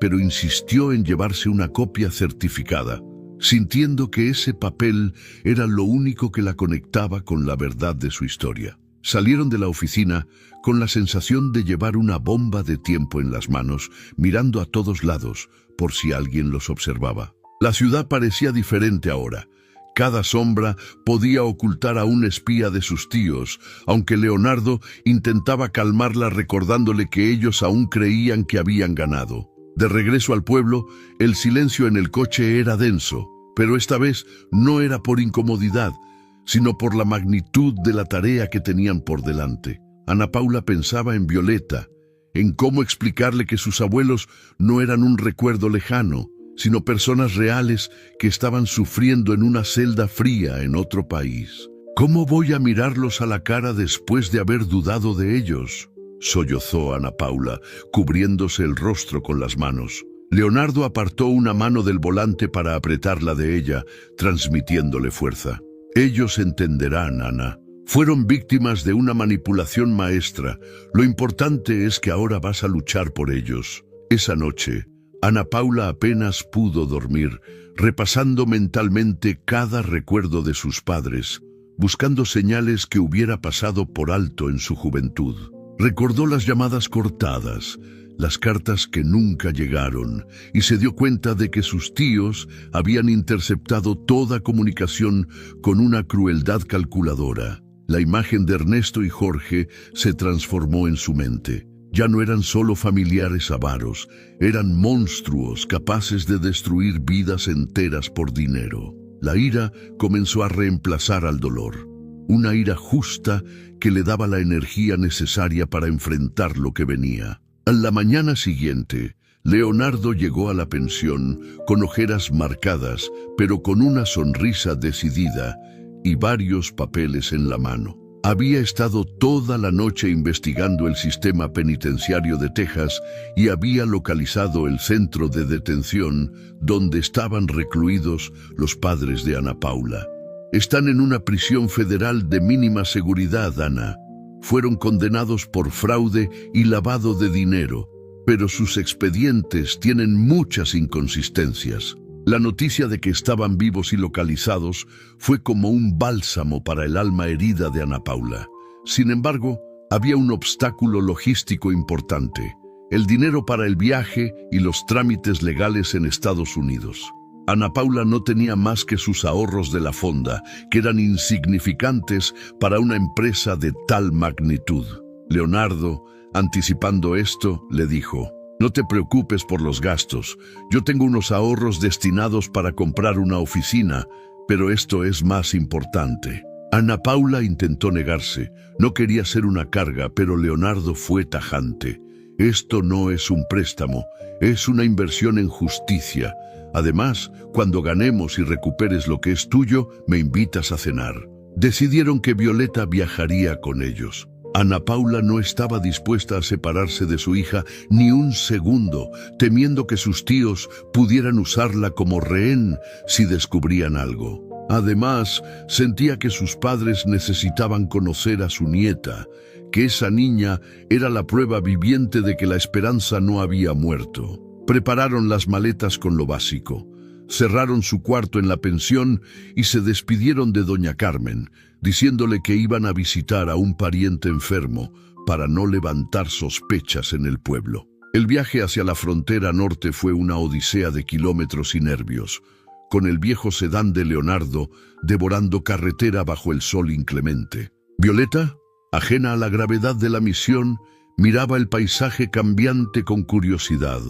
pero insistió en llevarse una copia certificada, sintiendo que ese papel era lo único que la conectaba con la verdad de su historia. Salieron de la oficina con la sensación de llevar una bomba de tiempo en las manos, mirando a todos lados por si alguien los observaba. La ciudad parecía diferente ahora. Cada sombra podía ocultar a un espía de sus tíos, aunque Leonardo intentaba calmarla recordándole que ellos aún creían que habían ganado. De regreso al pueblo, el silencio en el coche era denso, pero esta vez no era por incomodidad, sino por la magnitud de la tarea que tenían por delante. Ana Paula pensaba en Violeta, en cómo explicarle que sus abuelos no eran un recuerdo lejano, sino personas reales que estaban sufriendo en una celda fría en otro país. «¿Cómo voy a mirarlos a la cara después de haber dudado de ellos?», sollozó Ana Paula, cubriéndose el rostro con las manos. Leonardo apartó una mano del volante para apretarla de ella, transmitiéndole fuerza. «Ellos entenderán, Ana. Fueron víctimas de una manipulación maestra. Lo importante es que ahora vas a luchar por ellos». Esa noche, Ana Paula apenas pudo dormir, repasando mentalmente cada recuerdo de sus padres, buscando señales que hubiera pasado por alto en su juventud. Recordó las llamadas cortadas, las cartas que nunca llegaron, y se dio cuenta de que sus tíos habían interceptado toda comunicación con una crueldad calculadora. La imagen de Ernesto y Jorge se transformó en su mente. Ya no eran solo familiares avaros, eran monstruos capaces de destruir vidas enteras por dinero. La ira comenzó a reemplazar al dolor, una ira justa que le daba la energía necesaria para enfrentar lo que venía. A la mañana siguiente, Leonardo llegó a la pensión con ojeras marcadas, pero con una sonrisa decidida y varios papeles en la mano. Había estado toda la noche investigando el sistema penitenciario de Texas y había localizado el centro de detención donde estaban recluidos los padres de Ana Paula. «Están en una prisión federal de mínima seguridad, Ana. Fueron condenados por fraude y lavado de dinero, pero sus expedientes tienen muchas inconsistencias». La noticia de que estaban vivos y localizados fue como un bálsamo para el alma herida de Ana Paula. Sin embargo, había un obstáculo logístico importante: el dinero para el viaje y los trámites legales en Estados Unidos. Ana Paula no tenía más que sus ahorros de la fonda, que eran insignificantes para una empresa de tal magnitud. Leonardo, anticipando esto, le dijo: «No te preocupes por los gastos. Yo tengo unos ahorros destinados para comprar una oficina, pero esto es más importante». Ana Paula intentó negarse. No quería ser una carga, pero Leonardo fue tajante: «Esto no es un préstamo, es una inversión en justicia. Además, cuando ganemos y recuperes lo que es tuyo, me invitas a cenar». Decidieron que Violeta viajaría con ellos. Ana Paula no estaba dispuesta a separarse de su hija ni un segundo, temiendo que sus tíos pudieran usarla como rehén si descubrían algo. Además, sentía que sus padres necesitaban conocer a su nieta, que esa niña era la prueba viviente de que la esperanza no había muerto. Prepararon las maletas con lo básico, cerraron su cuarto en la pensión y se despidieron de doña Carmen, diciéndole que iban a visitar a un pariente enfermo para no levantar sospechas en el pueblo. El viaje hacia la frontera norte fue una odisea de kilómetros y nervios, con el viejo sedán de Leonardo devorando carretera bajo el sol inclemente. Violeta, ajena a la gravedad de la misión, miraba el paisaje cambiante con curiosidad,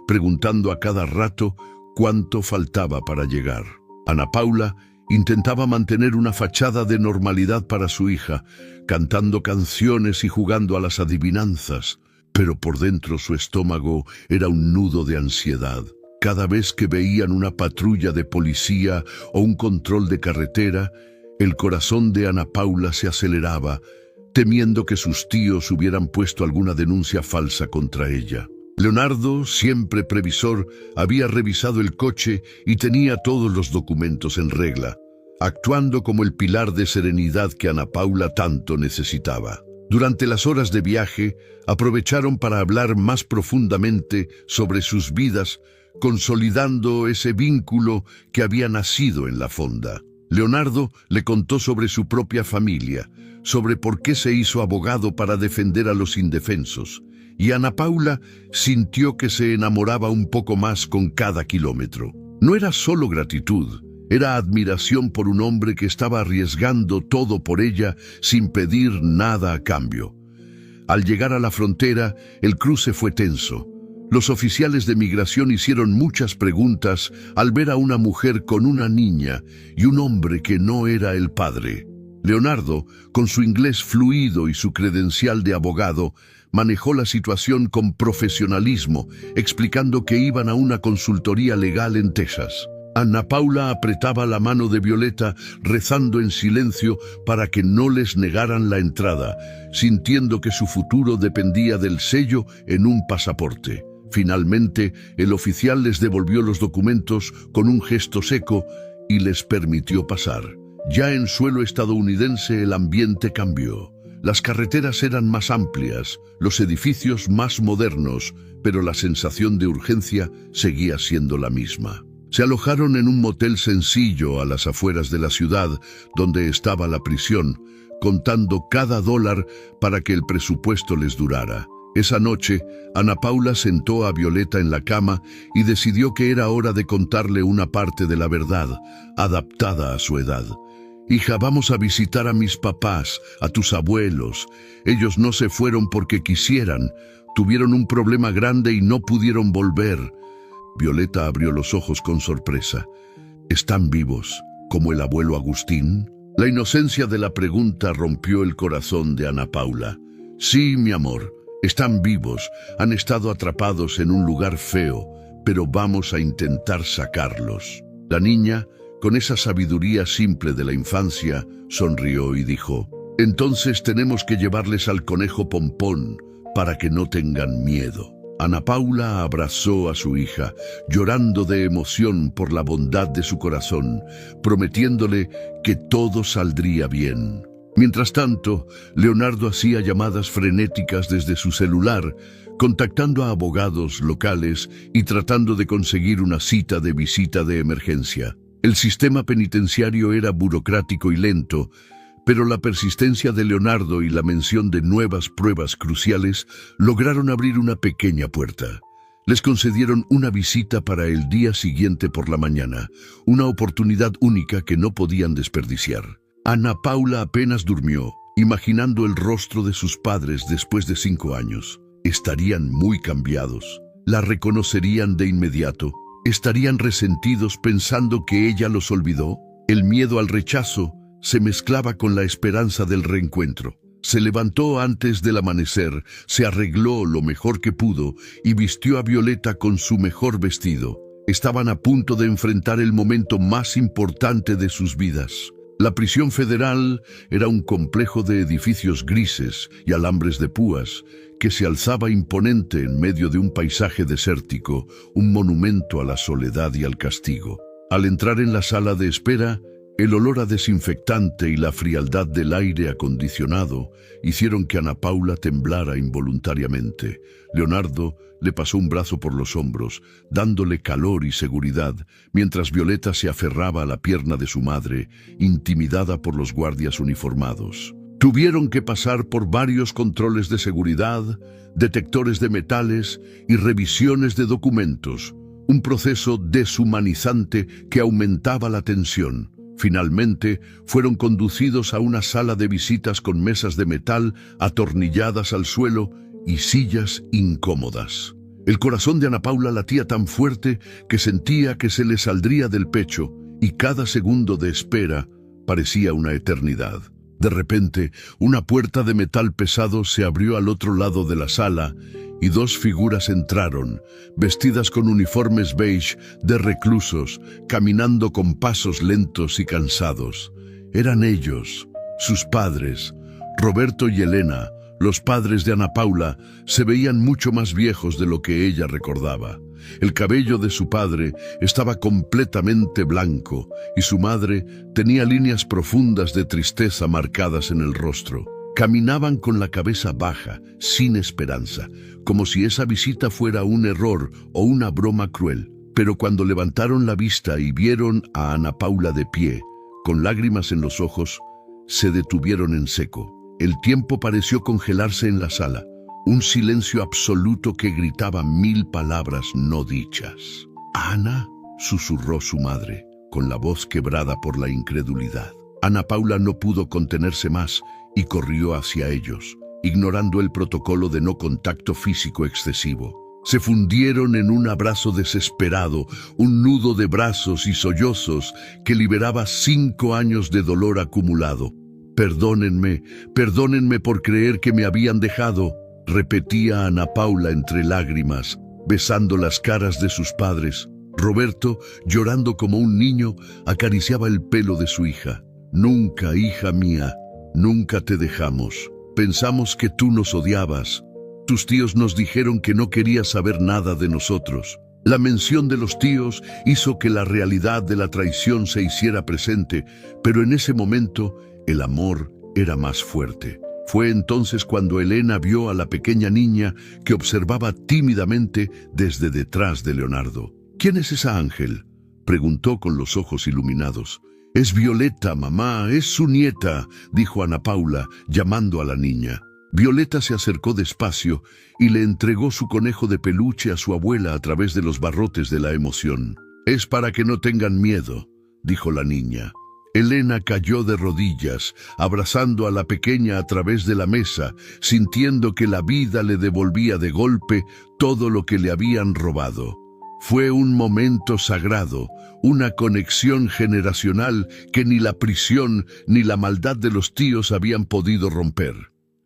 preguntando a cada rato cuánto faltaba para llegar. Ana Paula intentaba mantener una fachada de normalidad para su hija, cantando canciones y jugando a las adivinanzas, pero por dentro su estómago era un nudo de ansiedad. Cada vez que veían una patrulla de policía o un control de carretera, el corazón de Ana Paula se aceleraba, temiendo que sus tíos hubieran puesto alguna denuncia falsa contra ella. Leonardo, siempre previsor, había revisado el coche y tenía todos los documentos en regla, actuando como el pilar de serenidad que Ana Paula tanto necesitaba. Durante las horas de viaje, aprovecharon para hablar más profundamente sobre sus vidas, consolidando ese vínculo que había nacido en la fonda. Leonardo le contó sobre su propia familia, sobre por qué se hizo abogado para defender a los indefensos, y Ana Paula sintió que se enamoraba un poco más con cada kilómetro. No era solo gratitud, era admiración por un hombre que estaba arriesgando todo por ella sin pedir nada a cambio. Al llegar a la frontera, el cruce fue tenso. Los oficiales de migración hicieron muchas preguntas al ver a una mujer con una niña y un hombre que no era el padre. Leonardo, con su inglés fluido y su credencial de abogado, manejó la situación con profesionalismo, explicando que iban a una consultoría legal en Texas. Ana Paula apretaba la mano de Violeta, rezando en silencio para que no les negaran la entrada, sintiendo que su futuro dependía del sello en un pasaporte. Finalmente, el oficial les devolvió los documentos con un gesto seco y les permitió pasar. Ya en suelo estadounidense el ambiente cambió. Las carreteras eran más amplias, los edificios más modernos, pero la sensación de urgencia seguía siendo la misma. Se alojaron en un motel sencillo a las afueras de la ciudad, donde estaba la prisión, contando cada dólar para que el presupuesto les durara. Esa noche, Ana Paula sentó a Violeta en la cama y decidió que era hora de contarle una parte de la verdad, adaptada a su edad. «Hija, vamos a visitar a mis papás, a tus abuelos. Ellos no se fueron porque quisieran. Tuvieron un problema grande y no pudieron volver». Violeta abrió los ojos con sorpresa. «¿Están vivos, como el abuelo Agustín?». La inocencia de la pregunta rompió el corazón de Ana Paula. «Sí, mi amor, están vivos. Han estado atrapados en un lugar feo, pero vamos a intentar sacarlos». La niña, con esa sabiduría simple de la infancia, sonrió y dijo: «Entonces tenemos que llevarles al conejo Pompón para que no tengan miedo». Ana Paula abrazó a su hija, llorando de emoción por la bondad de su corazón, prometiéndole que todo saldría bien. Mientras tanto, Leonardo hacía llamadas frenéticas desde su celular, contactando a abogados locales y tratando de conseguir una cita de visita de emergencia. El sistema penitenciario era burocrático y lento, Pero la persistencia de Leonardo y la mención de nuevas pruebas cruciales lograron abrir una pequeña puerta. Les concedieron una visita para el día siguiente por la mañana, una oportunidad única que no podían desperdiciar. Ana Paula apenas durmió, imaginando el rostro de sus padres después de 5 años. Estarían muy cambiados. La reconocerían de inmediato. Estarían resentidos pensando que ella los olvidó. El miedo al rechazo se mezclaba con la esperanza del reencuentro. Se levantó antes del amanecer, se arregló lo mejor que pudo y vistió a Violeta con su mejor vestido. Estaban a punto de enfrentar el momento más importante de sus vidas. La prisión federal era un complejo de edificios grises y alambres de púas que se alzaba imponente en medio de un paisaje desértico, un monumento a la soledad y al castigo. Al entrar en la sala de espera, el olor a desinfectante y la frialdad del aire acondicionado hicieron que Ana Paula temblara involuntariamente. Leonardo le pasó un brazo por los hombros, dándole calor y seguridad, mientras Violeta se aferraba a la pierna de su madre, intimidada por los guardias uniformados. Tuvieron que pasar por varios controles de seguridad, detectores de metales y revisiones de documentos, un proceso deshumanizante que aumentaba la tensión. Finalmente, fueron conducidos a una sala de visitas con mesas de metal atornilladas al suelo y sillas incómodas. El corazón de Ana Paula latía tan fuerte que sentía que se le saldría del pecho y cada segundo de espera parecía una eternidad. De repente, una puerta de metal pesado se abrió al otro lado de la sala y 2 figuras entraron, vestidas con uniformes beige de reclusos, caminando con pasos lentos y cansados. Eran ellos, sus padres. Roberto y Elena, los padres de Ana Paula, se veían mucho más viejos de lo que ella recordaba. El cabello de su padre estaba completamente blanco y su madre tenía líneas profundas de tristeza marcadas en el rostro. Caminaban con la cabeza baja, sin esperanza, como si esa visita fuera un error o una broma cruel. Pero cuando levantaron la vista y vieron a Ana Paula de pie, con lágrimas en los ojos, se detuvieron en seco. El tiempo pareció congelarse en la sala, un silencio absoluto que gritaba 1000 palabras no dichas. «Ana», susurró su madre, con la voz quebrada por la incredulidad. Ana Paula no pudo contenerse más y corrió hacia ellos, ignorando el protocolo de no contacto físico excesivo. Se fundieron en un abrazo desesperado, un nudo de brazos y sollozos que liberaba 5 años de dolor acumulado. «Perdónenme, perdónenme por creer que me habían dejado», repetía Ana Paula entre lágrimas, besando las caras de sus padres. Roberto, llorando como un niño, acariciaba el pelo de su hija. «Nunca, hija mía, nunca te dejamos. Pensamos que tú nos odiabas. Tus tíos nos dijeron que no querías saber nada de nosotros». La mención de los tíos hizo que la realidad de la traición se hiciera presente, pero en ese momento el amor era más fuerte. Fue entonces cuando Elena vio a la pequeña niña que observaba tímidamente desde detrás de Leonardo. «¿Quién es esa ángel?», preguntó con los ojos iluminados. «Es Violeta, mamá, es su nieta», dijo Ana Paula, llamando a la niña. Violeta se acercó despacio y le entregó su conejo de peluche a su abuela a través de los barrotes de la emoción. «Es para que no tengan miedo», dijo la niña. Elena cayó de rodillas, abrazando a la pequeña a través de la mesa, sintiendo que la vida le devolvía de golpe todo lo que le habían robado. Fue un momento sagrado, una conexión generacional que ni la prisión ni la maldad de los tíos habían podido romper.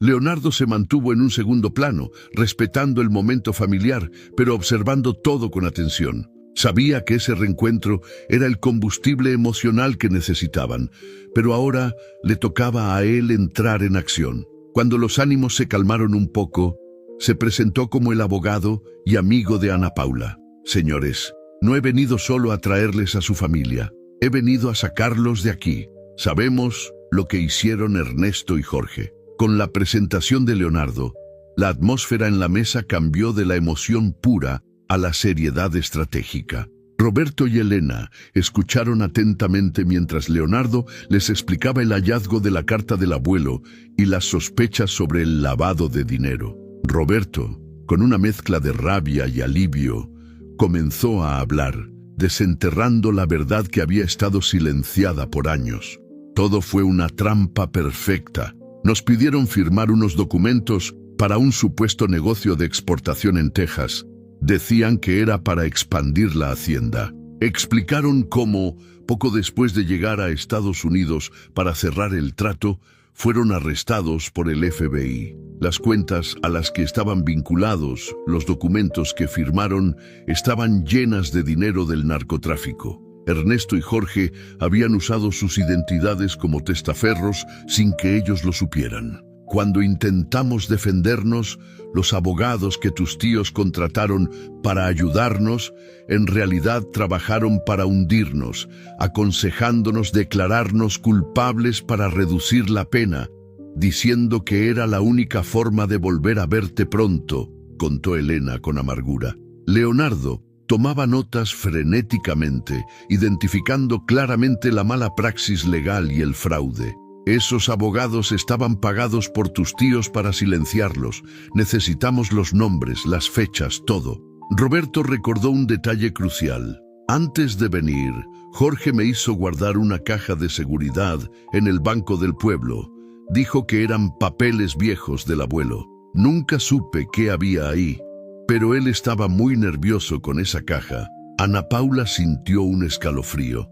Leonardo se mantuvo en un segundo plano, respetando el momento familiar, pero observando todo con atención. Sabía que ese reencuentro era el combustible emocional que necesitaban, pero ahora le tocaba a él entrar en acción. Cuando los ánimos se calmaron un poco, se presentó como el abogado y amigo de Ana Paula. «Señores, no he venido solo a traerles a su familia, he venido a sacarlos de aquí. Sabemos lo que hicieron Ernesto y Jorge». Con la presentación de Leonardo, la atmósfera en la mesa cambió de la emoción pura a la seriedad estratégica. Roberto y Elena escucharon atentamente mientras Leonardo les explicaba el hallazgo de la carta del abuelo y las sospechas sobre el lavado de dinero. Roberto, con una mezcla de rabia y alivio, comenzó a hablar, desenterrando la verdad que había estado silenciada por años. Todo fue una trampa perfecta. Nos pidieron firmar unos documentos para un supuesto negocio de exportación en Texas. Decían que era para expandir la hacienda. Explicaron cómo, poco después de llegar a Estados Unidos para cerrar el trato, fueron arrestados por el FBI. Las cuentas a las que estaban vinculados, los documentos que firmaron, estaban llenas de dinero del narcotráfico. Ernesto y Jorge habían usado sus identidades como testaferros sin que ellos lo supieran. Cuando intentamos defendernos, los abogados que tus tíos contrataron para ayudarnos, en realidad trabajaron para hundirnos, aconsejándonos declararnos culpables para reducir la pena, diciendo que era la única forma de volver a verte pronto, contó Elena con amargura. Leonardo tomaba notas frenéticamente, identificando claramente la mala praxis legal y el fraude. Esos abogados estaban pagados por tus tíos para silenciarlos. Necesitamos los nombres, las fechas, todo. Roberto recordó un detalle crucial. Antes de venir, Jorge me hizo guardar una caja de seguridad en el banco del pueblo. Dijo que eran papeles viejos del abuelo. Nunca supe qué había ahí, pero él estaba muy nervioso con esa caja. Ana Paula sintió un escalofrío.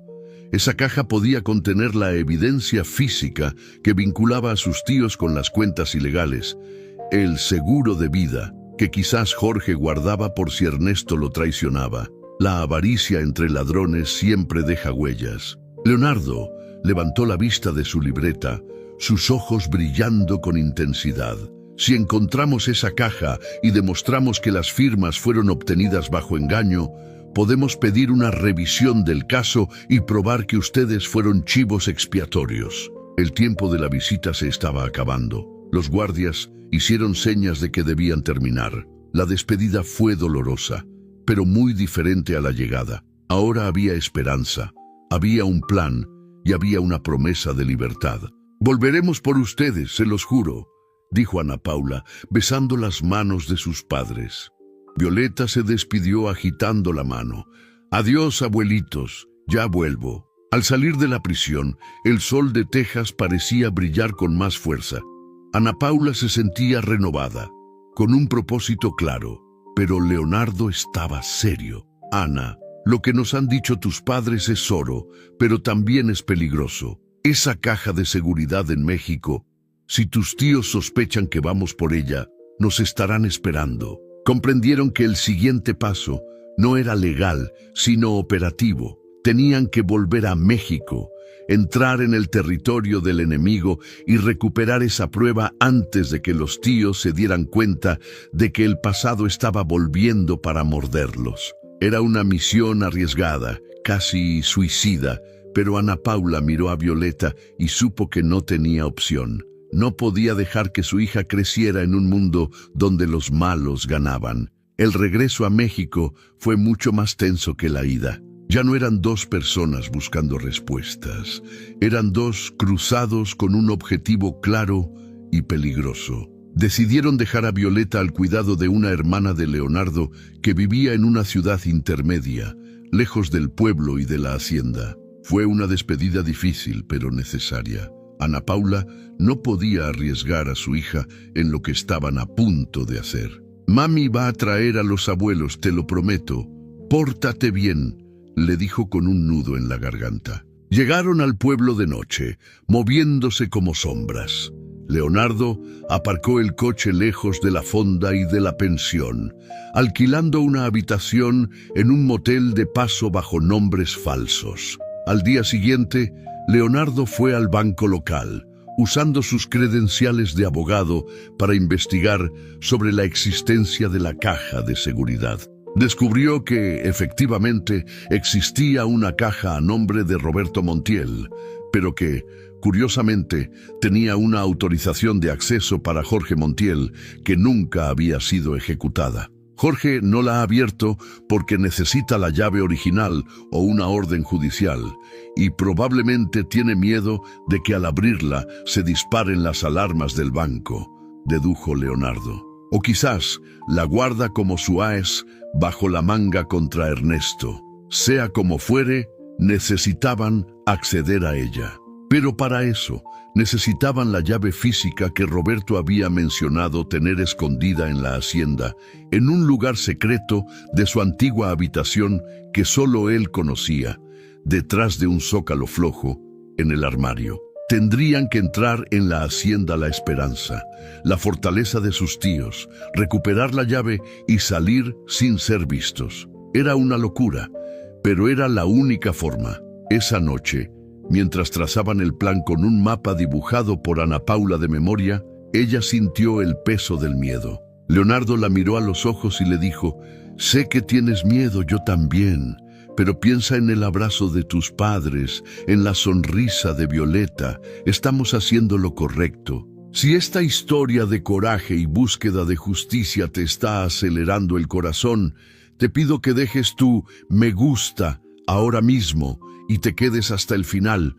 Esa caja podía contener la evidencia física que vinculaba a sus tíos con las cuentas ilegales, el seguro de vida que quizás Jorge guardaba por si Ernesto lo traicionaba. La avaricia entre ladrones siempre deja huellas. Leonardo levantó la vista de su libreta, sus ojos brillando con intensidad. Si encontramos esa caja y demostramos que las firmas fueron obtenidas bajo engaño, podemos pedir una revisión del caso y probar que ustedes fueron chivos expiatorios. El tiempo de la visita se estaba acabando. Los guardias hicieron señas de que debían terminar. La despedida fue dolorosa, pero muy diferente a la llegada. Ahora había esperanza, había un plan y había una promesa de libertad. «Volveremos por ustedes, se los juro», dijo Ana Paula, besando las manos de sus padres. Violeta se despidió agitando la mano. «Adiós, abuelitos, ya vuelvo». Al salir de la prisión, el sol de Texas parecía brillar con más fuerza. Ana Paula se sentía renovada, con un propósito claro, pero Leonardo estaba serio. «Ana, lo que nos han dicho tus padres es oro, pero también es peligroso. Esa caja de seguridad en México, si tus tíos sospechan que vamos por ella, nos estarán esperando». Comprendieron que el siguiente paso no era legal, sino operativo. Tenían que volver a México, entrar en el territorio del enemigo y recuperar esa prueba antes de que los tíos se dieran cuenta de que el pasado estaba volviendo para morderlos. Era una misión arriesgada, casi suicida, pero Ana Paula miró a Violeta y supo que no tenía opción. No podía dejar que su hija creciera en un mundo donde los malos ganaban. El regreso a México fue mucho más tenso que la ida. Ya no eran dos personas buscando respuestas. Eran dos cruzados con un objetivo claro y peligroso. Decidieron dejar a Violeta al cuidado de una hermana de Leonardo que vivía en una ciudad intermedia, lejos del pueblo y de la hacienda. Fue una despedida difícil, pero necesaria. Ana Paula no podía arriesgar a su hija en lo que estaban a punto de hacer. «Mami va a traer a los abuelos, te lo prometo. Pórtate bien», le dijo con un nudo en la garganta. Llegaron al pueblo de noche, moviéndose como sombras. Leonardo aparcó el coche lejos de la fonda y de la pensión, alquilando una habitación en un motel de paso bajo nombres falsos. Al día siguiente, Leonardo fue al banco local, usando sus credenciales de abogado para investigar sobre la existencia de la caja de seguridad. Descubrió que, efectivamente, existía una caja a nombre de Roberto Montiel, pero que, curiosamente, tenía una autorización de acceso para Jorge Montiel que nunca había sido ejecutada. Jorge no la ha abierto porque necesita la llave original o una orden judicial, y probablemente tiene miedo de que al abrirla se disparen las alarmas del banco, dedujo Leonardo. O quizás la guarda como su as bajo la manga contra Ernesto. Sea como fuere, necesitaban acceder a ella. Pero para eso, necesitaban la llave física que Roberto había mencionado tener escondida en la hacienda, en un lugar secreto de su antigua habitación que solo él conocía, detrás de un zócalo flojo, en el armario. Tendrían que entrar en la hacienda La Esperanza, la fortaleza de sus tíos, recuperar la llave y salir sin ser vistos. Era una locura, pero era la única forma. Esa noche, mientras trazaban el plan con un mapa dibujado por Ana Paula de memoria, ella sintió el peso del miedo. Leonardo la miró a los ojos y le dijo: «Sé que tienes miedo, yo también, pero piensa en el abrazo de tus padres, en la sonrisa de Violeta. Estamos haciendo lo correcto. Si esta historia de coraje y búsqueda de justicia te está acelerando el corazón, te pido que dejes tu me gusta ahora mismo y te quedes hasta el final,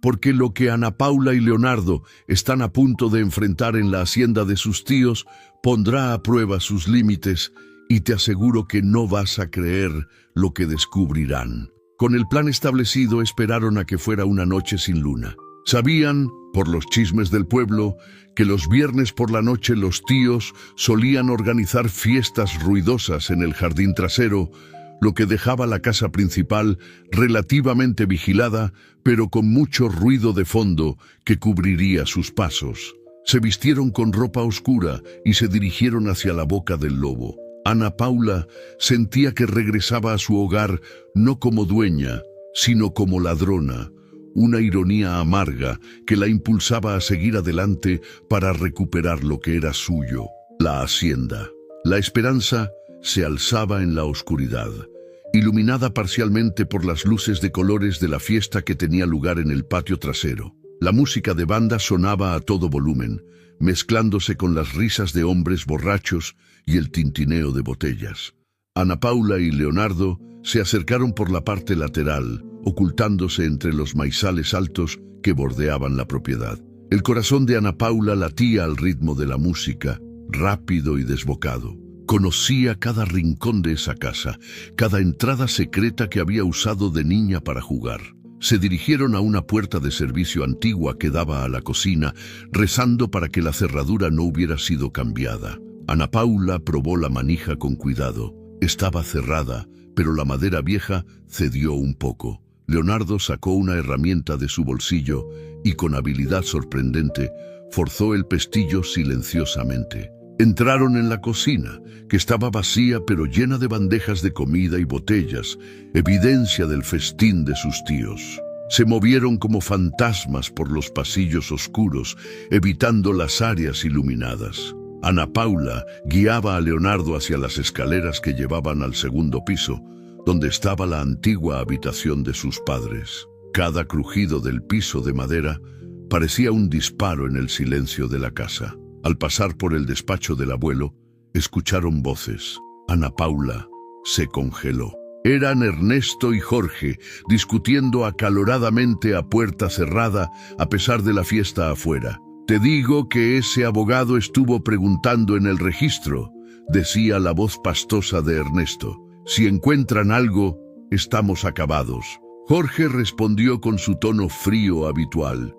porque lo que Ana Paula y Leonardo están a punto de enfrentar en la hacienda de sus tíos pondrá a prueba sus límites, y te aseguro que no vas a creer lo que descubrirán». Con el plan establecido, esperaron a que fuera una noche sin luna. Sabían, por los chismes del pueblo, que los viernes por la noche los tíos solían organizar fiestas ruidosas en el jardín trasero, lo que dejaba la casa principal relativamente vigilada, pero con mucho ruido de fondo que cubriría sus pasos. Se vistieron con ropa oscura y se dirigieron hacia la boca del lobo. Ana Paula sentía que regresaba a su hogar no como dueña, sino como ladrona, una ironía amarga que la impulsaba a seguir adelante para recuperar lo que era suyo, la hacienda. La Esperanza se alzaba en la oscuridad, iluminada parcialmente por las luces de colores de la fiesta que tenía lugar en el patio trasero. La música de banda sonaba a todo volumen, mezclándose con las risas de hombres borrachos y el tintineo de botellas. Ana Paula y Leonardo se acercaron por la parte lateral, ocultándose entre los maizales altos que bordeaban la propiedad. El corazón de Ana Paula latía al ritmo de la música, rápido y desbocado. Conocía cada rincón de esa casa, cada entrada secreta que había usado de niña para jugar. Se dirigieron a una puerta de servicio antigua que daba a la cocina, rezando para que la cerradura no hubiera sido cambiada. Ana Paula probó la manija con cuidado. Estaba cerrada, pero la madera vieja cedió un poco. Leonardo sacó una herramienta de su bolsillo y, con habilidad sorprendente, forzó el pestillo silenciosamente. Entraron en la cocina, que estaba vacía pero llena de bandejas de comida y botellas, evidencia del festín de sus tíos. Se movieron como fantasmas por los pasillos oscuros, evitando las áreas iluminadas. Ana Paula guiaba a Leonardo hacia las escaleras que llevaban al segundo piso, donde estaba la antigua habitación de sus padres. Cada crujido del piso de madera parecía un disparo en el silencio de la casa. Al pasar por el despacho del abuelo, escucharon voces. Ana Paula se congeló. Eran Ernesto y Jorge, discutiendo acaloradamente a puerta cerrada a pesar de la fiesta afuera. «Te digo que ese abogado estuvo preguntando en el registro», decía la voz pastosa de Ernesto. «Si encuentran algo, estamos acabados». Jorge respondió con su tono frío habitual.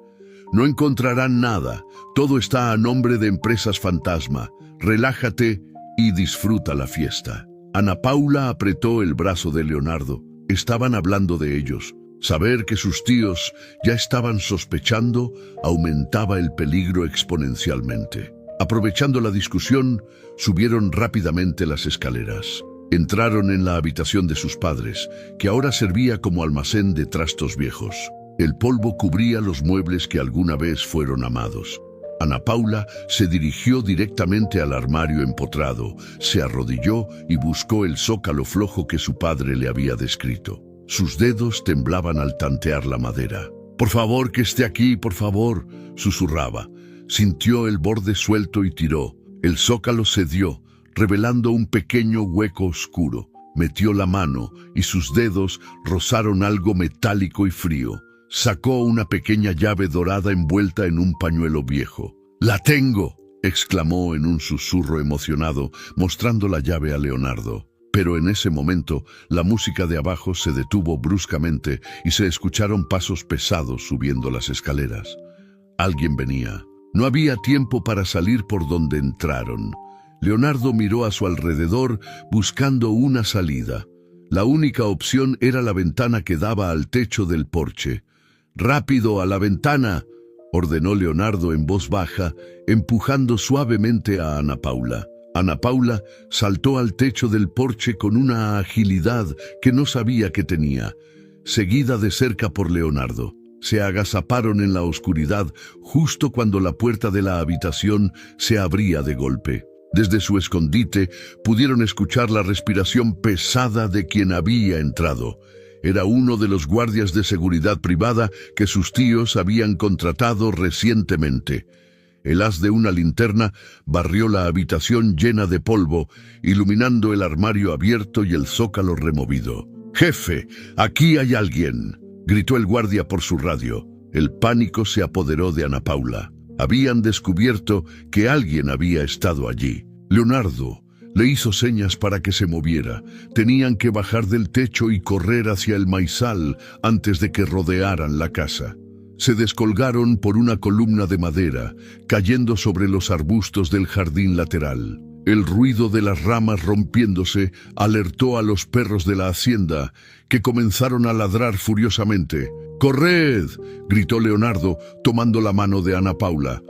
«No encontrarán nada, todo está a nombre de Empresas Fantasma. Relájate y disfruta la fiesta». Ana Paula apretó el brazo de Leonardo. Estaban hablando de ellos. Saber que sus tíos ya estaban sospechando aumentaba el peligro exponencialmente. Aprovechando la discusión, subieron rápidamente las escaleras. Entraron en la habitación de sus padres, que ahora servía como almacén de trastos viejos. El polvo cubría los muebles que alguna vez fueron amados. Ana Paula se dirigió directamente al armario empotrado, se arrodilló y buscó el zócalo flojo que su padre le había descrito. Sus dedos temblaban al tantear la madera. «Por favor, que esté aquí, por favor», susurraba. Sintió el borde suelto y tiró. El zócalo cedió, revelando un pequeño hueco oscuro. Metió la mano y sus dedos rozaron algo metálico y frío. Sacó una pequeña llave dorada envuelta en un pañuelo viejo. ¡La tengo!, exclamó en un susurro emocionado, mostrando la llave a Leonardo. Pero en ese momento, la música de abajo se detuvo bruscamente y se escucharon pasos pesados subiendo las escaleras. Alguien venía. No había tiempo para salir por donde entraron. Leonardo miró a su alrededor buscando una salida. La única opción era la ventana que daba al techo del porche. «¡Rápido, a la ventana!», ordenó Leonardo en voz baja, empujando suavemente a Ana Paula. Ana Paula saltó al techo del porche con una agilidad que no sabía que tenía, seguida de cerca por Leonardo. Se agazaparon en la oscuridad justo cuando la puerta de la habitación se abría de golpe. Desde su escondite pudieron escuchar la respiración pesada de quien había entrado. Era uno de los guardias de seguridad privada que sus tíos habían contratado recientemente. El haz de una linterna barrió la habitación llena de polvo, iluminando el armario abierto y el zócalo removido. «¡Jefe, aquí hay alguien!», gritó el guardia por su radio. El pánico se apoderó de Ana Paula. Habían descubierto que alguien había estado allí. Leonardo le hizo señas para que se moviera. Tenían que bajar del techo y correr hacia el maizal antes de que rodearan la casa. Se descolgaron por una columna de madera, cayendo sobre los arbustos del jardín lateral. El ruido de las ramas rompiéndose alertó a los perros de la hacienda, que comenzaron a ladrar furiosamente. «¡Corred!», gritó Leonardo, tomando la mano de Ana Paula.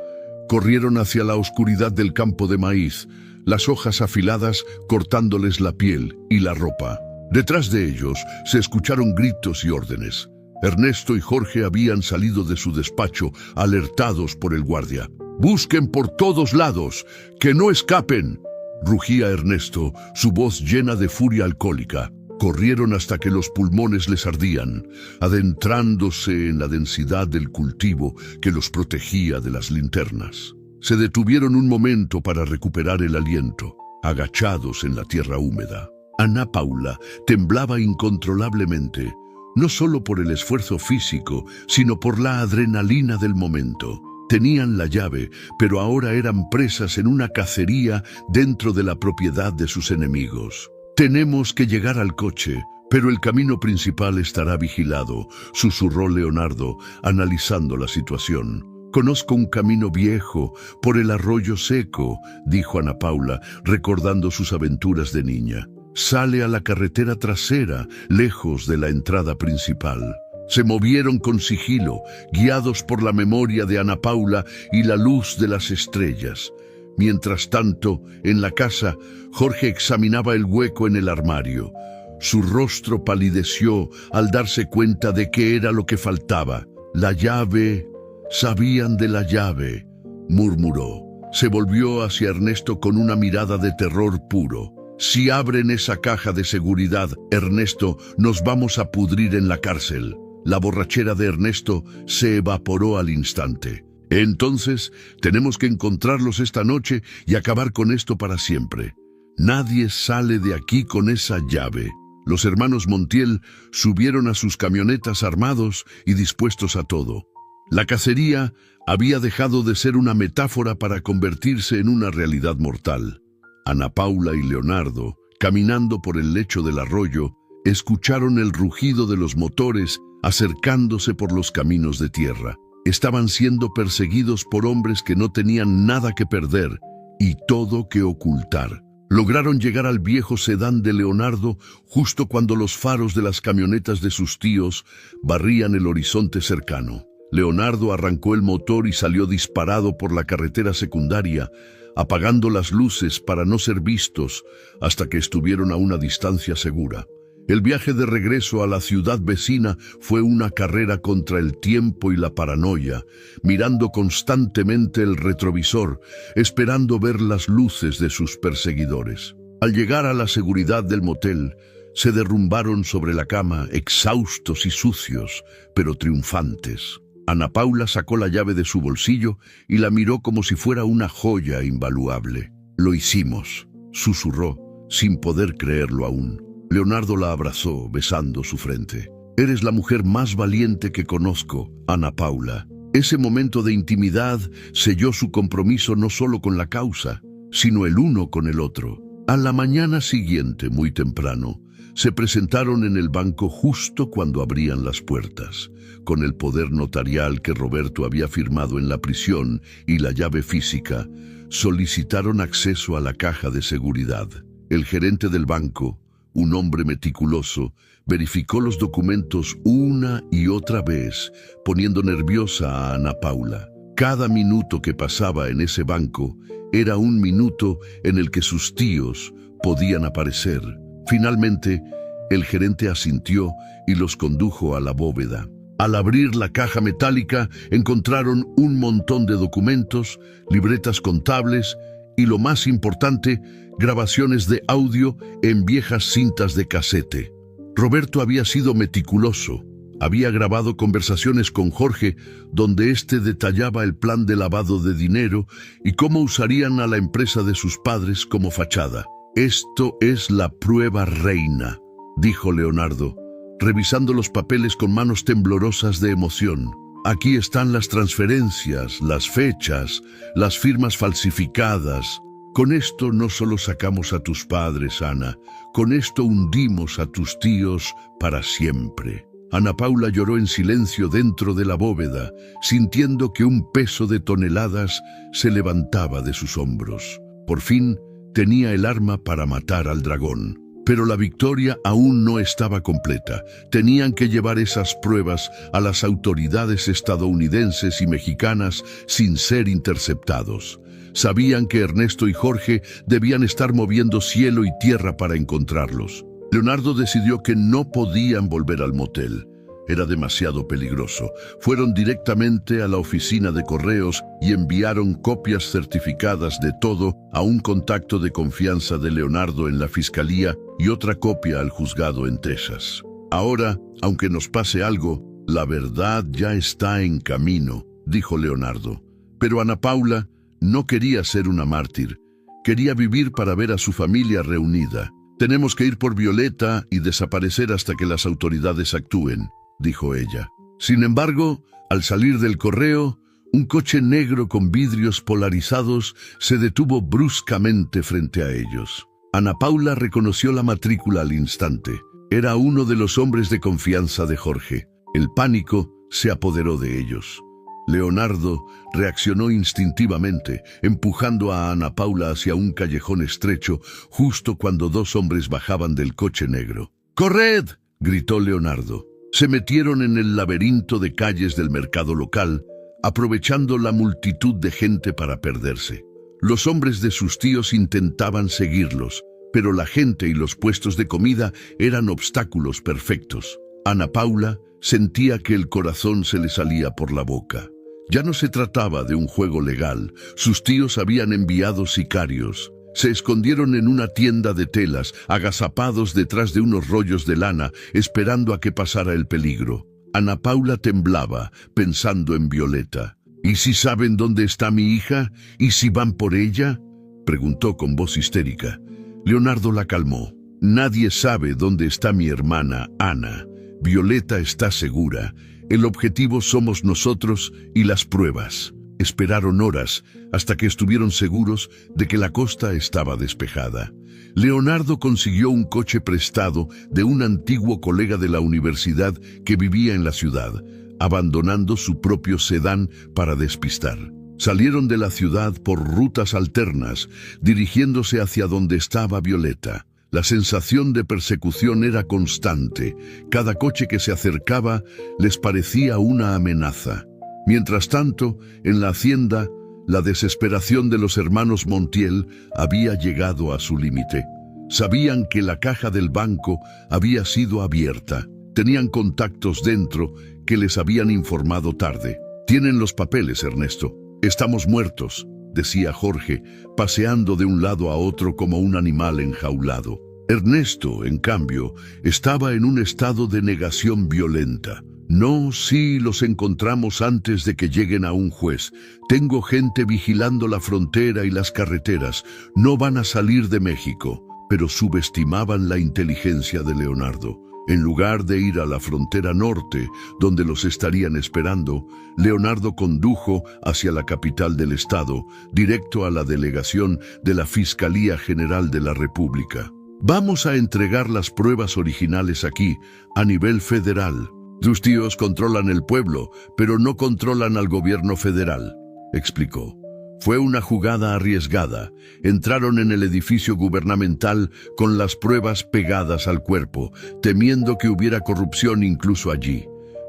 Corrieron hacia la oscuridad del campo de maíz, las hojas afiladas cortándoles la piel y la ropa. Detrás de ellos se escucharon gritos y órdenes. Ernesto y Jorge habían salido de su despacho, alertados por el guardia. «¡Busquen por todos lados! ¡Que no escapen!», rugía Ernesto, su voz llena de furia alcohólica. Corrieron hasta que los pulmones les ardían, adentrándose en la densidad del cultivo que los protegía de las linternas. Se detuvieron un momento para recuperar el aliento, agachados en la tierra húmeda. Ana Paula temblaba incontrolablemente, no solo por el esfuerzo físico, sino por la adrenalina del momento. Tenían la llave, pero ahora eran presas en una cacería dentro de la propiedad de sus enemigos. «Tenemos que llegar al coche, pero el camino principal estará vigilado», susurró Leonardo, analizando la situación. «Conozco un camino viejo, por el arroyo seco», dijo Ana Paula, recordando sus aventuras de niña. «Sale a la carretera trasera, lejos de la entrada principal». Se movieron con sigilo, guiados por la memoria de Ana Paula y la luz de las estrellas. Mientras tanto, en la casa, Jorge examinaba el hueco en el armario. Su rostro palideció al darse cuenta de qué era lo que faltaba. «La llave, sabían de la llave», murmuró. Se volvió hacia Ernesto con una mirada de terror puro. «Si abren esa caja de seguridad, Ernesto, nos vamos a pudrir en la cárcel». La borrachera de Ernesto se evaporó al instante. «Entonces, tenemos que encontrarlos esta noche y acabar con esto para siempre. Nadie sale de aquí con esa llave». Los hermanos Montiel subieron a sus camionetas armados y dispuestos a todo. La cacería había dejado de ser una metáfora para convertirse en una realidad mortal. Ana Paula y Leonardo, caminando por el lecho del arroyo, escucharon el rugido de los motores acercándose por los caminos de tierra. Estaban siendo perseguidos por hombres que no tenían nada que perder y todo que ocultar. Lograron llegar al viejo sedán de Leonardo justo cuando los faros de las camionetas de sus tíos barrían el horizonte cercano. Leonardo arrancó el motor y salió disparado por la carretera secundaria, apagando las luces para no ser vistos hasta que estuvieron a una distancia segura. El viaje de regreso a la ciudad vecina fue una carrera contra el tiempo y la paranoia, mirando constantemente el retrovisor, esperando ver las luces de sus perseguidores. Al llegar a la seguridad del motel, se derrumbaron sobre la cama, exhaustos y sucios, pero triunfantes. Ana Paula sacó la llave de su bolsillo y la miró como si fuera una joya invaluable. «Lo hicimos», susurró, sin poder creerlo aún. Leonardo la abrazó, besando su frente. «Eres la mujer más valiente que conozco, Ana Paula». Ese momento de intimidad selló su compromiso no solo con la causa, sino el uno con el otro. A la mañana siguiente, muy temprano, se presentaron en el banco justo cuando abrían las puertas. Con el poder notarial que Roberto había firmado en la prisión y la llave física, solicitaron acceso a la caja de seguridad. El gerente del banco, un hombre meticuloso, verificó los documentos una y otra vez, poniendo nerviosa a Ana Paula. Cada minuto que pasaba en ese banco era un minuto en el que sus tíos podían aparecer. Finalmente, el gerente asintió y los condujo a la bóveda. Al abrir la caja metálica, encontraron un montón de documentos, libretas contables y, lo más importante, grabaciones de audio en viejas cintas de casete. Roberto había sido meticuloso. Había grabado conversaciones con Jorge donde éste detallaba el plan de lavado de dinero y cómo usarían a la empresa de sus padres como fachada. «Esto es la prueba reina», dijo Leonardo, revisando los papeles con manos temblorosas de emoción. «Aquí están las transferencias, las fechas, las firmas falsificadas. Con esto no solo sacamos a tus padres, Ana, con esto hundimos a tus tíos para siempre». Ana Paula lloró en silencio dentro de la bóveda, sintiendo que un peso de toneladas se levantaba de sus hombros. Por fin, tenía el arma para matar al dragón. Pero la victoria aún no estaba completa. Tenían que llevar esas pruebas a las autoridades estadounidenses y mexicanas sin ser interceptados. Sabían que Ernesto y Jorge debían estar moviendo cielo y tierra para encontrarlos. Leonardo decidió que no podían volver al motel. Era demasiado peligroso. Fueron directamente a la oficina de correos y enviaron copias certificadas de todo a un contacto de confianza de Leonardo en la fiscalía y otra copia al juzgado en Texas. «Ahora, aunque nos pase algo, la verdad ya está en camino», dijo Leonardo. Pero Ana Paula no quería ser una mártir. Quería vivir para ver a su familia reunida. «Tenemos que ir por Violeta y desaparecer hasta que las autoridades actúen», dijo ella. Sin embargo, al salir del correo, un coche negro con vidrios polarizados se detuvo bruscamente frente a ellos. Ana Paula reconoció la matrícula al instante. Era uno de los hombres de confianza de Jorge. El pánico se apoderó de ellos. Leonardo reaccionó instintivamente, empujando a Ana Paula hacia un callejón estrecho justo cuando dos hombres bajaban del coche negro. «¡Corred!», gritó Leonardo. Se metieron en el laberinto de calles del mercado local, aprovechando la multitud de gente para perderse. Los hombres de sus tíos intentaban seguirlos, pero la gente y los puestos de comida eran obstáculos perfectos. Ana Paula sentía que el corazón se le salía por la boca. Ya no se trataba de un juego legal. Sus tíos habían enviado sicarios. Se escondieron en una tienda de telas, agazapados detrás de unos rollos de lana, esperando a que pasara el peligro. Ana Paula temblaba, pensando en Violeta. «¿Y si saben dónde está mi hija? ¿Y si van por ella?», preguntó con voz histérica. Leonardo la calmó. «Nadie sabe dónde está mi hermana, Ana. Violeta está segura. El objetivo somos nosotros y las pruebas». Esperaron horas hasta que estuvieron seguros de que la costa estaba despejada. Leonardo consiguió un coche prestado de un antiguo colega de la universidad que vivía en la ciudad, abandonando su propio sedán para despistar. Salieron de la ciudad por rutas alternas, dirigiéndose hacia donde estaba Violeta. La sensación de persecución era constante. Cada coche que se acercaba les parecía una amenaza. Mientras tanto, en la hacienda, la desesperación de los hermanos Montiel había llegado a su límite. Sabían que la caja del banco había sido abierta. Tenían contactos dentro que les habían informado tarde. «Tienen los papeles, Ernesto. Estamos muertos», decía Jorge, paseando de un lado a otro como un animal enjaulado. Ernesto, en cambio, estaba en un estado de negación violenta. No, sí, los encontramos antes de que lleguen a un juez. Tengo gente vigilando la frontera y las carreteras. No van a salir de México. Pero subestimaban la inteligencia de Leonardo. En lugar de ir a la frontera norte, donde los estarían esperando, Leonardo condujo hacia la capital del estado, directo a la delegación de la Fiscalía General de la República. Vamos a entregar las pruebas originales aquí, a nivel federal. Tus tíos controlan el pueblo, pero no controlan al gobierno federal, explicó. Fue una jugada arriesgada. Entraron en el edificio gubernamental con las pruebas pegadas al cuerpo, temiendo que hubiera corrupción incluso allí.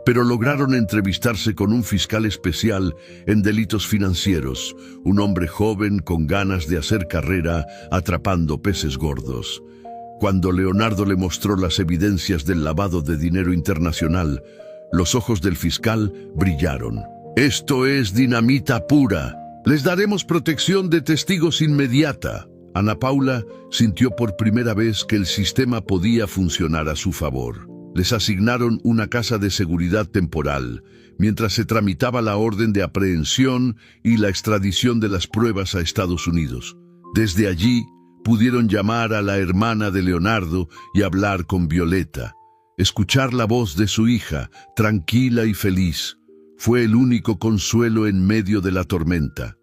Pero lograron entrevistarse con un fiscal especial en delitos financieros, un hombre joven con ganas de hacer carrera atrapando peces gordos. Cuando Leonardo le mostró las evidencias del lavado de dinero internacional, los ojos del fiscal brillaron. «Esto es dinamita pura. Les daremos protección de testigos inmediata». Ana Paula sintió por primera vez que el sistema podía funcionar a su favor. Les asignaron una casa de seguridad temporal, mientras se tramitaba la orden de aprehensión y la extradición de las pruebas a Estados Unidos. Desde allí, pudieron llamar a la hermana de Leonardo y hablar con Violeta. Escuchar la voz de su hija, tranquila y feliz, fue el único consuelo en medio de la tormenta.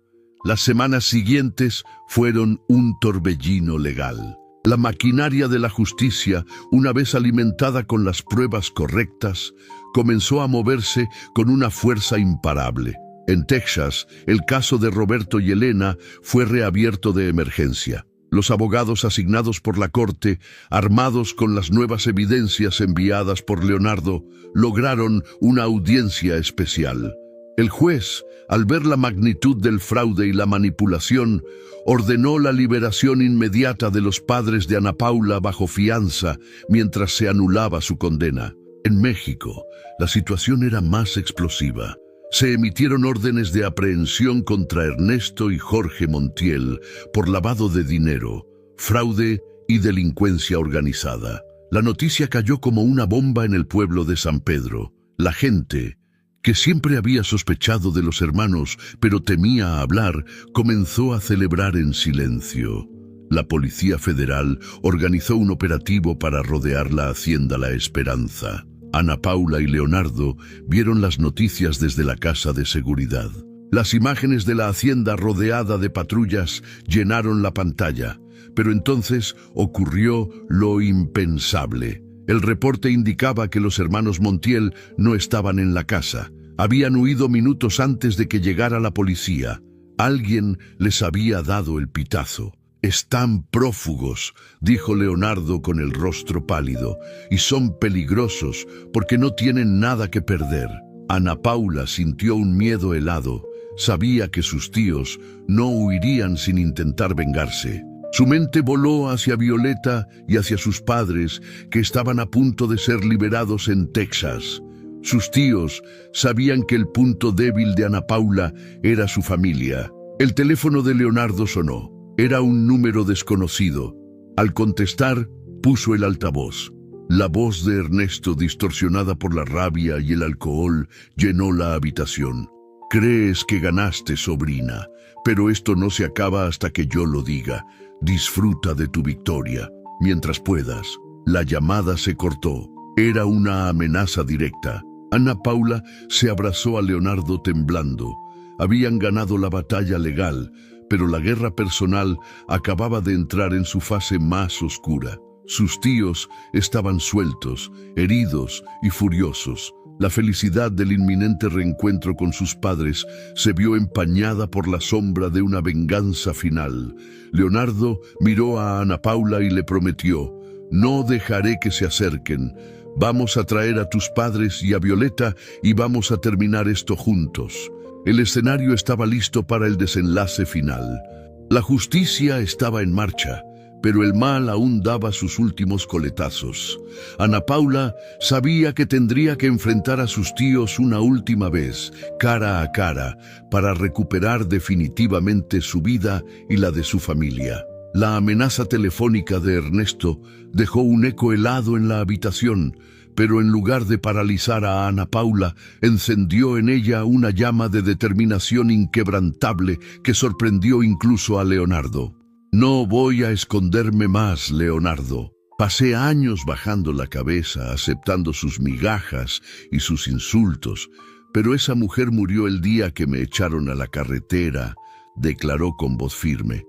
Las semanas siguientes fueron un torbellino legal. La maquinaria de la justicia, una vez alimentada con las pruebas correctas, comenzó a moverse con una fuerza imparable. En Texas, el caso de Roberto y Elena fue reabierto de emergencia. Los abogados asignados por la corte, armados con las nuevas evidencias enviadas por Leonardo, lograron una audiencia especial. El juez, al ver la magnitud del fraude y la manipulación, ordenó la liberación inmediata de los padres de Ana Paula bajo fianza mientras se anulaba su condena. En México, la situación era más explosiva. Se emitieron órdenes de aprehensión contra Ernesto y Jorge Montiel por lavado de dinero, fraude y delincuencia organizada. La noticia cayó como una bomba en el pueblo de San Pedro. La gente, que siempre había sospechado de los hermanos, pero temía hablar, comenzó a celebrar en silencio. La Policía Federal organizó un operativo para rodear la Hacienda La Esperanza. Ana Paula y Leonardo vieron las noticias desde la casa de seguridad. Las imágenes de la hacienda rodeada de patrullas llenaron la pantalla, pero entonces ocurrió lo impensable. El reporte indicaba que los hermanos Montiel no estaban en la casa. Habían huido minutos antes de que llegara la policía. Alguien les había dado el pitazo. «Están prófugos», dijo Leonardo con el rostro pálido, «y son peligrosos porque no tienen nada que perder». Ana Paula sintió un miedo helado. Sabía que sus tíos no huirían sin intentar vengarse. Su mente voló hacia Violeta y hacia sus padres, que estaban a punto de ser liberados en Texas. Sus tíos sabían que el punto débil de Ana Paula era su familia. El teléfono de Leonardo sonó. Era un número desconocido. Al contestar, puso el altavoz. La voz de Ernesto, distorsionada por la rabia y el alcohol, llenó la habitación. «Crees que ganaste, sobrina, pero esto no se acaba hasta que yo lo diga. Disfruta de tu victoria, mientras puedas». La llamada se cortó. Era una amenaza directa. Ana Paula se abrazó a Leonardo temblando. Habían ganado la batalla legal, pero la guerra personal acababa de entrar en su fase más oscura. Sus tíos estaban sueltos, heridos y furiosos. La felicidad del inminente reencuentro con sus padres se vio empañada por la sombra de una venganza final. Leonardo miró a Ana Paula y le prometió: «No dejaré que se acerquen. Vamos a traer a tus padres y a Violeta y vamos a terminar esto juntos». El escenario estaba listo para el desenlace final. La justicia estaba en marcha, pero el mal aún daba sus últimos coletazos. Ana Paula sabía que tendría que enfrentar a sus tíos una última vez, cara a cara, para recuperar definitivamente su vida y la de su familia. La amenaza telefónica de Ernesto dejó un eco helado en la habitación, pero en lugar de paralizar a Ana Paula, encendió en ella una llama de determinación inquebrantable que sorprendió incluso a Leonardo. «No voy a esconderme más, Leonardo. Pasé años bajando la cabeza, aceptando sus migajas y sus insultos, pero esa mujer murió el día que me echaron a la carretera», declaró con voz firme.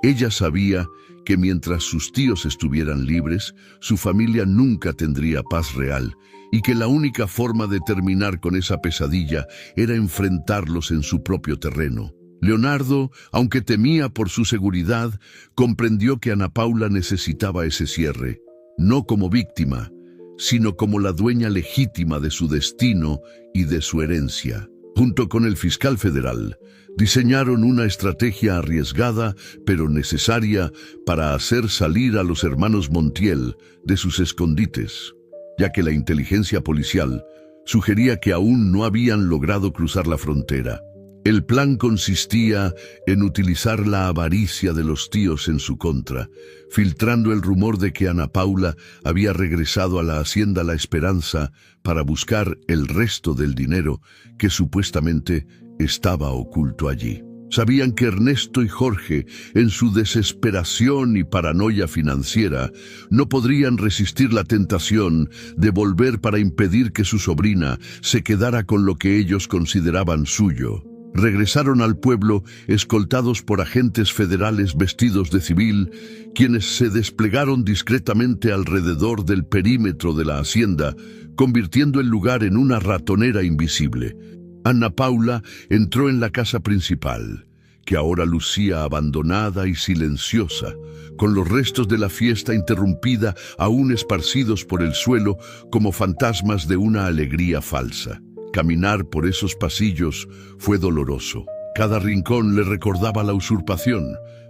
Ella sabía que mientras sus tíos estuvieran libres, su familia nunca tendría paz real, y que la única forma de terminar con esa pesadilla era enfrentarlos en su propio terreno. Leonardo, aunque temía por su seguridad, comprendió que Ana Paula necesitaba ese cierre, no como víctima, sino como la dueña legítima de su destino y de su herencia. Junto con el fiscal federal, diseñaron una estrategia arriesgada pero necesaria para hacer salir a los hermanos Montiel de sus escondites, ya que la inteligencia policial sugería que aún no habían logrado cruzar la frontera. El plan consistía en utilizar la avaricia de los tíos en su contra, filtrando el rumor de que Ana Paula había regresado a la hacienda La Esperanza para buscar el resto del dinero que supuestamente estaba oculto allí. Sabían que Ernesto y Jorge, en su desesperación y paranoia financiera, no podrían resistir la tentación de volver para impedir que su sobrina se quedara con lo que ellos consideraban suyo. Regresaron al pueblo escoltados por agentes federales vestidos de civil, quienes se desplegaron discretamente alrededor del perímetro de la hacienda, convirtiendo el lugar en una ratonera invisible. Ana Paula entró en la casa principal, que ahora lucía abandonada y silenciosa, con los restos de la fiesta interrumpida aún esparcidos por el suelo como fantasmas de una alegría falsa. Caminar por esos pasillos fue doloroso. Cada rincón le recordaba la usurpación,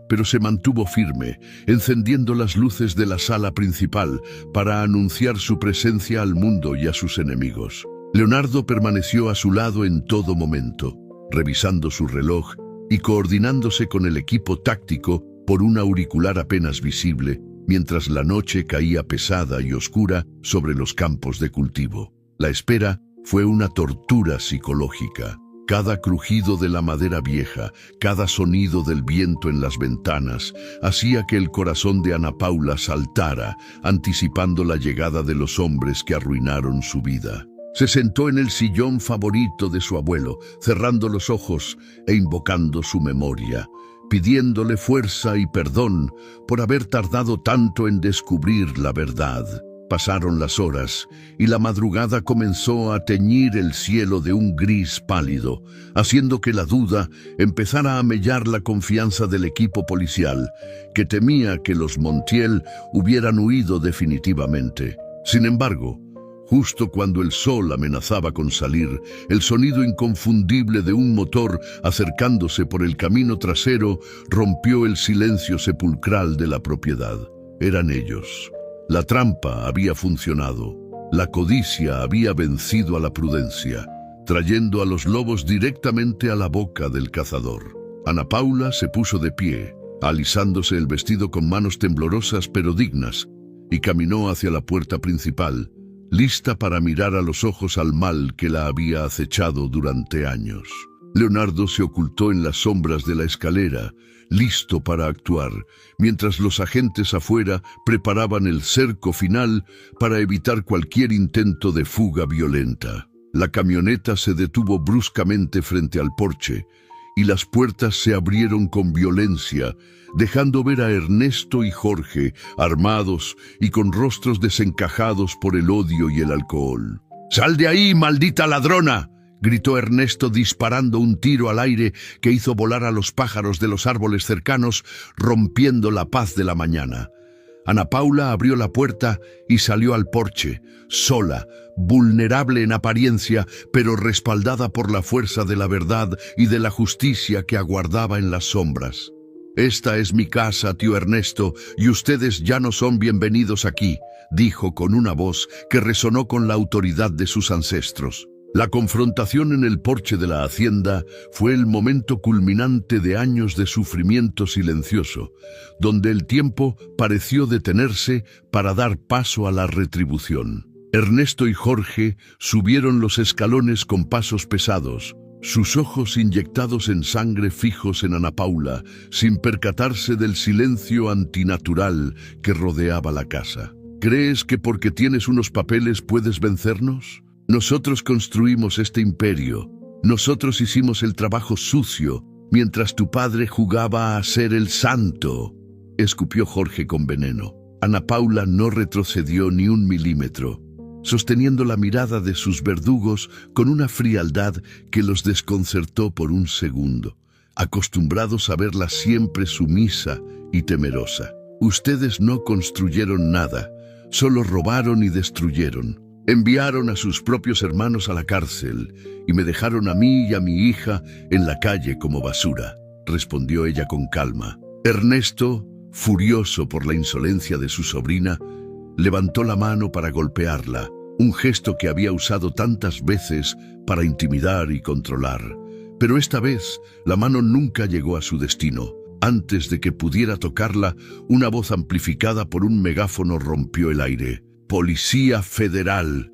pero se mantuvo firme, encendiendo las luces de la sala principal para anunciar su presencia al mundo y a sus enemigos. Leonardo permaneció a su lado en todo momento, revisando su reloj y coordinándose con el equipo táctico por un auricular apenas visible, mientras la noche caía pesada y oscura sobre los campos de cultivo. La espera fue una tortura psicológica. Cada crujido de la madera vieja, cada sonido del viento en las ventanas, hacía que el corazón de Ana Paula saltara, anticipando la llegada de los hombres que arruinaron su vida. Se sentó en el sillón favorito de su abuelo, cerrando los ojos e invocando su memoria, pidiéndole fuerza y perdón por haber tardado tanto en descubrir la verdad. Pasaron las horas y la madrugada comenzó a teñir el cielo de un gris pálido, haciendo que la duda empezara a mellar la confianza del equipo policial, que temía que los Montiel hubieran huido definitivamente. Sin embargo, justo cuando el sol amenazaba con salir, el sonido inconfundible de un motor acercándose por el camino trasero rompió el silencio sepulcral de la propiedad. Eran ellos. La trampa había funcionado. La codicia había vencido a la prudencia, trayendo a los lobos directamente a la boca del cazador. Ana Paula se puso de pie, alisándose el vestido con manos temblorosas pero dignas, y caminó hacia la puerta principal, lista para mirar a los ojos al mal que la había acechado durante años. Leonardo se ocultó en las sombras de la escalera, listo para actuar, mientras los agentes afuera preparaban el cerco final para evitar cualquier intento de fuga violenta. La camioneta se detuvo bruscamente frente al porche, y las puertas se abrieron con violencia, dejando ver a Ernesto y Jorge, armados y con rostros desencajados por el odio y el alcohol. «¡Sal de ahí, maldita ladrona!», gritó Ernesto disparando un tiro al aire que hizo volar a los pájaros de los árboles cercanos, rompiendo la paz de la mañana. Ana Paula abrió la puerta y salió al porche, sola, vulnerable en apariencia, pero respaldada por la fuerza de la verdad y de la justicia que aguardaba en las sombras. «Esta es mi casa, tío Ernesto, y ustedes ya no son bienvenidos aquí», dijo con una voz que resonó con la autoridad de sus ancestros. La confrontación en el porche de la hacienda fue el momento culminante de años de sufrimiento silencioso, donde el tiempo pareció detenerse para dar paso a la retribución. Ernesto y Jorge subieron los escalones con pasos pesados, sus ojos inyectados en sangre fijos en Ana Paula, sin percatarse del silencio antinatural que rodeaba la casa. ¿Crees que porque tienes unos papeles puedes vencernos? Nosotros construimos este imperio. Nosotros hicimos el trabajo sucio, mientras tu padre jugaba a ser el santo. Escupió Jorge con veneno. Ana Paula no retrocedió ni un milímetro, sosteniendo la mirada de sus verdugos con una frialdad que los desconcertó por un segundo, acostumbrados a verla siempre sumisa y temerosa. Ustedes no construyeron nada, solo robaron y destruyeron. Enviaron a sus propios hermanos a la cárcel y me dejaron a mí y a mi hija en la calle como basura, respondió ella con calma. Ernesto, furioso por la insolencia de su sobrina, levantó la mano para golpearla, un gesto que había usado tantas veces para intimidar y controlar. Pero esta vez, la mano nunca llegó a su destino. Antes de que pudiera tocarla, una voz amplificada por un megáfono rompió el aire. Policía Federal,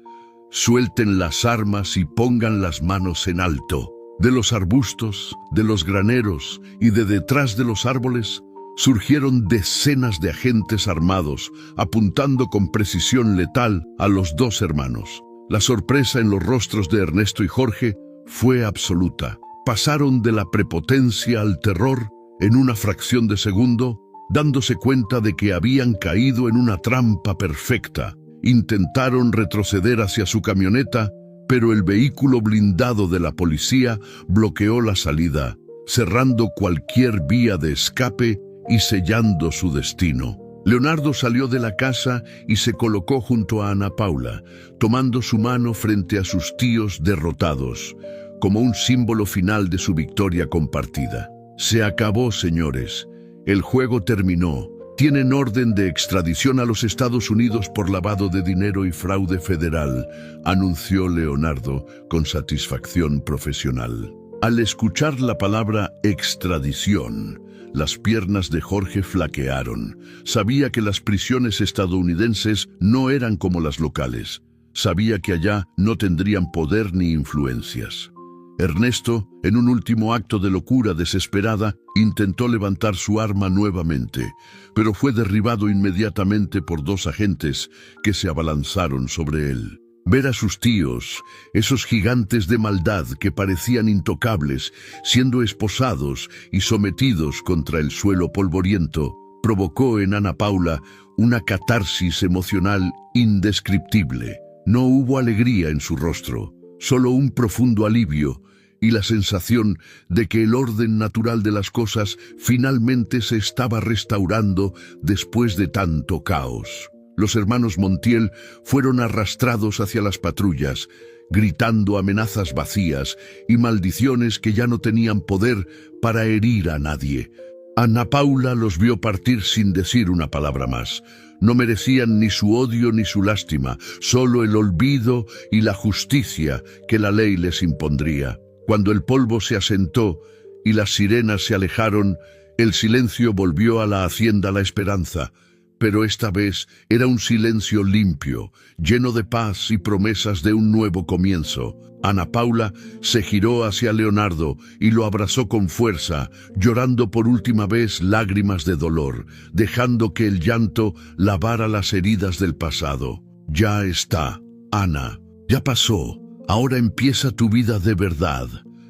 suelten las armas y pongan las manos en alto. De los arbustos, de los graneros y de detrás de los árboles, surgieron decenas de agentes armados, apuntando con precisión letal a los dos hermanos. La sorpresa en los rostros de Ernesto y Jorge fue absoluta. Pasaron de la prepotencia al terror en una fracción de segundo, dándose cuenta de que habían caído en una trampa perfecta. Intentaron retroceder hacia su camioneta, pero el vehículo blindado de la policía bloqueó la salida, cerrando cualquier vía de escape y sellando su destino. Leonardo salió de la casa y se colocó junto a Ana Paula, tomando su mano frente a sus tíos derrotados, como un símbolo final de su victoria compartida. Se acabó, señores. El juego terminó. Tienen orden de extradición a los Estados Unidos por lavado de dinero y fraude federal, anunció Leonardo con satisfacción profesional. Al escuchar la palabra extradición, las piernas de Jorge flaquearon. Sabía que las prisiones estadounidenses no eran como las locales. Sabía que allá no tendrían poder ni influencias. Ernesto, en un último acto de locura desesperada, intentó levantar su arma nuevamente, pero fue derribado inmediatamente por dos agentes que se abalanzaron sobre él. Ver a sus tíos, esos gigantes de maldad que parecían intocables, siendo esposados y sometidos contra el suelo polvoriento, provocó en Ana Paula una catarsis emocional indescriptible. No hubo alegría en su rostro, solo un profundo alivio y la sensación de que el orden natural de las cosas finalmente se estaba restaurando después de tanto caos. Los hermanos Montiel fueron arrastrados hacia las patrullas, gritando amenazas vacías y maldiciones que ya no tenían poder para herir a nadie. Ana Paula los vio partir sin decir una palabra más. No merecían ni su odio ni su lástima, solo el olvido y la justicia que la ley les impondría. Cuando el polvo se asentó y las sirenas se alejaron, el silencio volvió a la hacienda La Esperanza. Pero esta vez era un silencio limpio, lleno de paz y promesas de un nuevo comienzo. Ana Paula se giró hacia Leonardo y lo abrazó con fuerza, llorando por última vez lágrimas de dolor, dejando que el llanto lavara las heridas del pasado. Ya está, Ana, ya pasó, ahora empieza tu vida de verdad,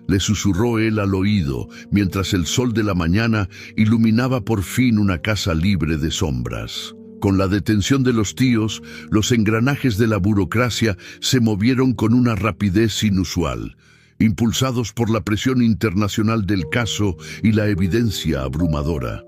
le susurró él al oído, mientras el sol de la mañana iluminaba por fin una casa libre de sombras. Con la detención de los tíos, los engranajes de la burocracia se movieron con una rapidez inusual, impulsados por la presión internacional del caso y la evidencia abrumadora.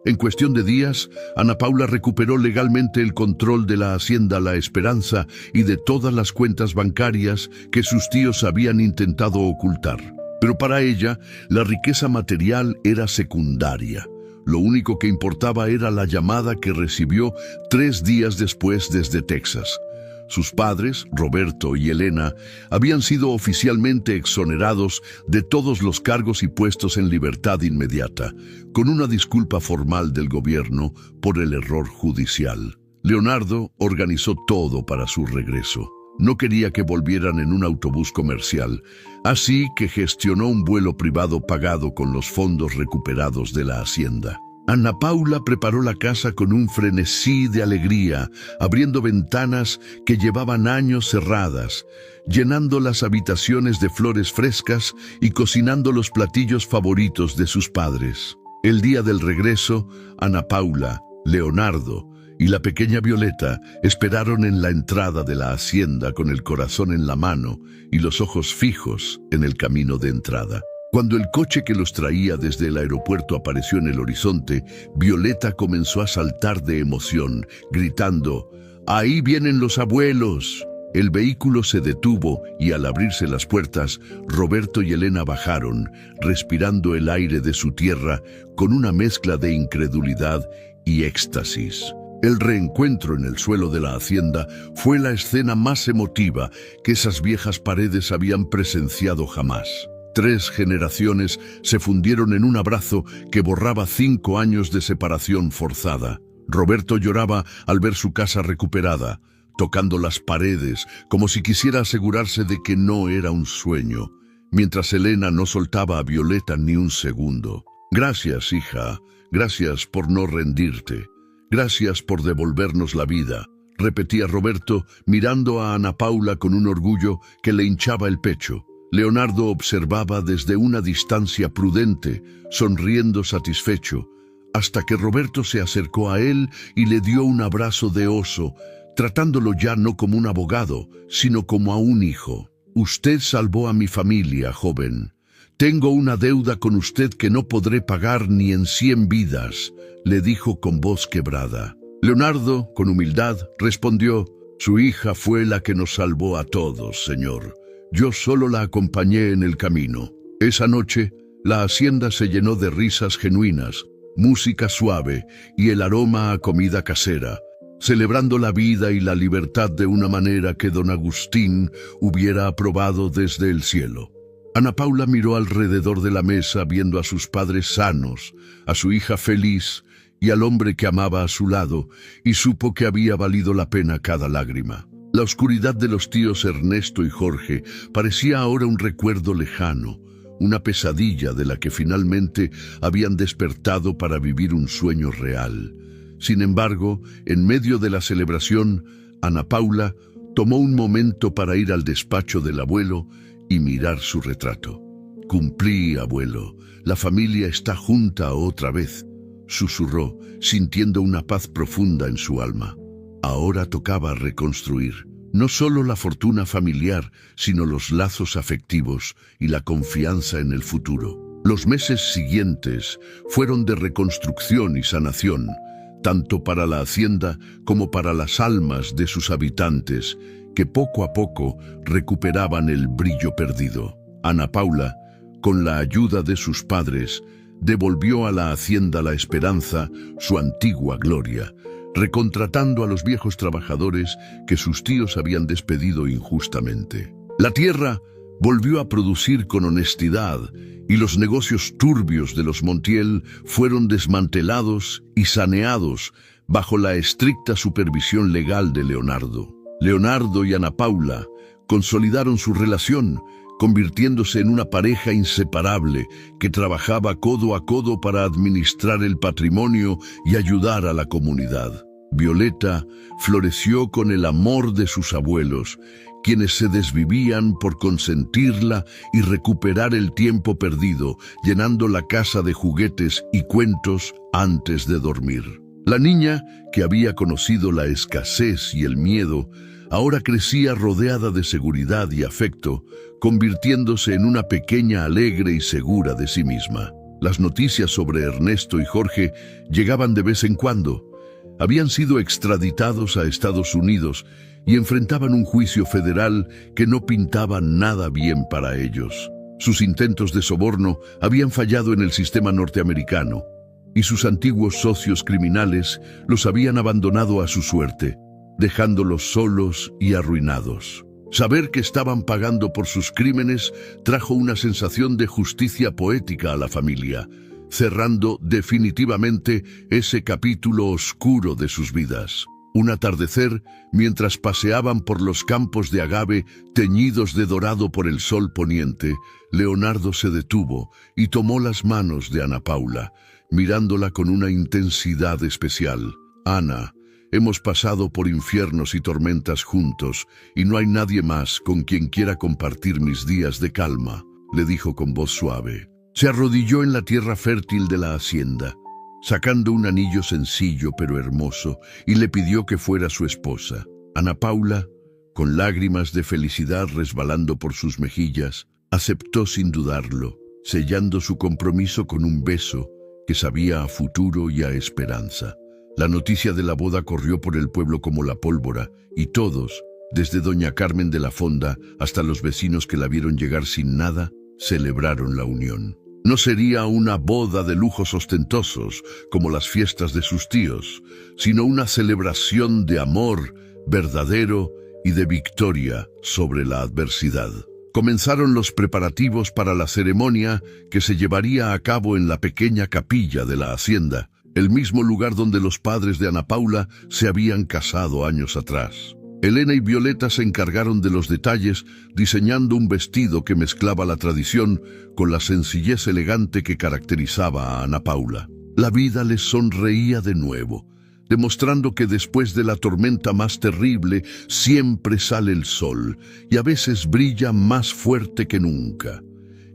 En cuestión de días, Ana Paula recuperó legalmente el control de la hacienda La Esperanza y de todas las cuentas bancarias que sus tíos habían intentado ocultar. Pero para ella, la riqueza material era secundaria. Lo único que importaba era la llamada que recibió 3 días después desde Texas. Sus padres, Roberto y Elena, habían sido oficialmente exonerados de todos los cargos y puestos en libertad inmediata, con una disculpa formal del gobierno por el error judicial. Leonardo organizó todo para su regreso. No quería que volvieran en un autobús comercial, así que gestionó un vuelo privado pagado con los fondos recuperados de la hacienda. Ana Paula preparó la casa con un frenesí de alegría, abriendo ventanas que llevaban años cerradas, llenando las habitaciones de flores frescas y cocinando los platillos favoritos de sus padres. El día del regreso, Ana Paula, Leonardo y la pequeña Violeta esperaron en la entrada de la hacienda con el corazón en la mano y los ojos fijos en el camino de entrada. Cuando el coche que los traía desde el aeropuerto apareció en el horizonte, Violeta comenzó a saltar de emoción, gritando: ¡Ahí vienen los abuelos! El vehículo se detuvo y al abrirse las puertas, Roberto y Elena bajaron, respirando el aire de su tierra con una mezcla de incredulidad y éxtasis. El reencuentro en el suelo de la hacienda fue la escena más emotiva que esas viejas paredes habían presenciado jamás. 3 generaciones se fundieron en un abrazo que borraba 5 años de separación forzada. Roberto lloraba al ver su casa recuperada, tocando las paredes como si quisiera asegurarse de que no era un sueño, mientras Elena no soltaba a Violeta ni un segundo. «Gracias, hija, gracias por no rendirte. Gracias por devolvernos la vida», repetía Roberto, mirando a Ana Paula con un orgullo que le hinchaba el pecho. Leonardo observaba desde una distancia prudente, sonriendo satisfecho, hasta que Roberto se acercó a él y le dio un abrazo de oso, tratándolo ya no como un abogado, sino como a un hijo. «Usted salvó a mi familia, joven. Tengo una deuda con usted que no podré pagar ni en 100 vidas», le dijo con voz quebrada. Leonardo, con humildad, respondió: «Su hija fue la que nos salvó a todos, señor. Yo solo la acompañé en el camino». Esa noche, la hacienda se llenó de risas genuinas, música suave y el aroma a comida casera, celebrando la vida y la libertad de una manera que don Agustín hubiera aprobado desde el cielo. Ana Paula miró alrededor de la mesa viendo a sus padres sanos, a su hija feliz y al hombre que amaba a su lado, y supo que había valido la pena cada lágrima. La oscuridad de los tíos Ernesto y Jorge parecía ahora un recuerdo lejano, una pesadilla de la que finalmente habían despertado para vivir un sueño real. Sin embargo, en medio de la celebración, Ana Paula tomó un momento para ir al despacho del abuelo y mirar su retrato. «Cumplí, abuelo. La familia está junta otra vez», susurró, sintiendo una paz profunda en su alma. Ahora tocaba reconstruir, no solo la fortuna familiar, sino los lazos afectivos y la confianza en el futuro. Los meses siguientes fueron de reconstrucción y sanación, tanto para la hacienda como para las almas de sus habitantes, que poco a poco recuperaban el brillo perdido. Ana Paula, con la ayuda de sus padres, devolvió a la hacienda La Esperanza su antigua gloria, recontratando a los viejos trabajadores que sus tíos habían despedido injustamente. La tierra volvió a producir con honestidad y los negocios turbios de los Montiel fueron desmantelados y saneados bajo la estricta supervisión legal de Leonardo. Leonardo y Ana Paula consolidaron su relación, convirtiéndose en una pareja inseparable que trabajaba codo a codo para administrar el patrimonio y ayudar a la comunidad. Violeta floreció con el amor de sus abuelos, quienes se desvivían por consentirla y recuperar el tiempo perdido, llenando la casa de juguetes y cuentos antes de dormir. La niña, que había conocido la escasez y el miedo, ahora crecía rodeada de seguridad y afecto, convirtiéndose en una pequeña alegre y segura de sí misma. Las noticias sobre Ernesto y Jorge llegaban de vez en cuando. Habían sido extraditados a Estados Unidos y enfrentaban un juicio federal que no pintaba nada bien para ellos. Sus intentos de soborno habían fallado en el sistema norteamericano y sus antiguos socios criminales los habían abandonado a su suerte. dejándolos solos y arruinados. Saber que estaban pagando por sus crímenes trajo una sensación de justicia poética a la familia, cerrando definitivamente ese capítulo oscuro de sus vidas. Un atardecer, mientras paseaban por los campos de agave teñidos de dorado por el sol poniente, Leonardo se detuvo y tomó las manos de Ana Paula, mirándola con una intensidad especial. «Ana, hemos pasado por infiernos y tormentas juntos, y no hay nadie más con quien quiera compartir mis días de calma», le dijo con voz suave. Se arrodilló en la tierra fértil de la hacienda, sacando un anillo sencillo pero hermoso, y le pidió que fuera su esposa. Ana Paula, con lágrimas de felicidad resbalando por sus mejillas, aceptó sin dudarlo, sellando su compromiso con un beso que sabía a futuro y a esperanza. La noticia de la boda corrió por el pueblo como la pólvora, y todos, desde doña Carmen de la Fonda hasta los vecinos que la vieron llegar sin nada, celebraron la unión. No sería una boda de lujos ostentosos, como las fiestas de sus tíos, sino una celebración de amor verdadero y de victoria sobre la adversidad. Comenzaron los preparativos para la ceremonia que se llevaría a cabo en la pequeña capilla de la hacienda, el mismo lugar donde los padres de Ana Paula se habían casado años atrás. Elena y Violeta se encargaron de los detalles, diseñando un vestido que mezclaba la tradición con la sencillez elegante que caracterizaba a Ana Paula. La vida les sonreía de nuevo, demostrando que después de la tormenta más terrible siempre sale el sol, y a veces brilla más fuerte que nunca.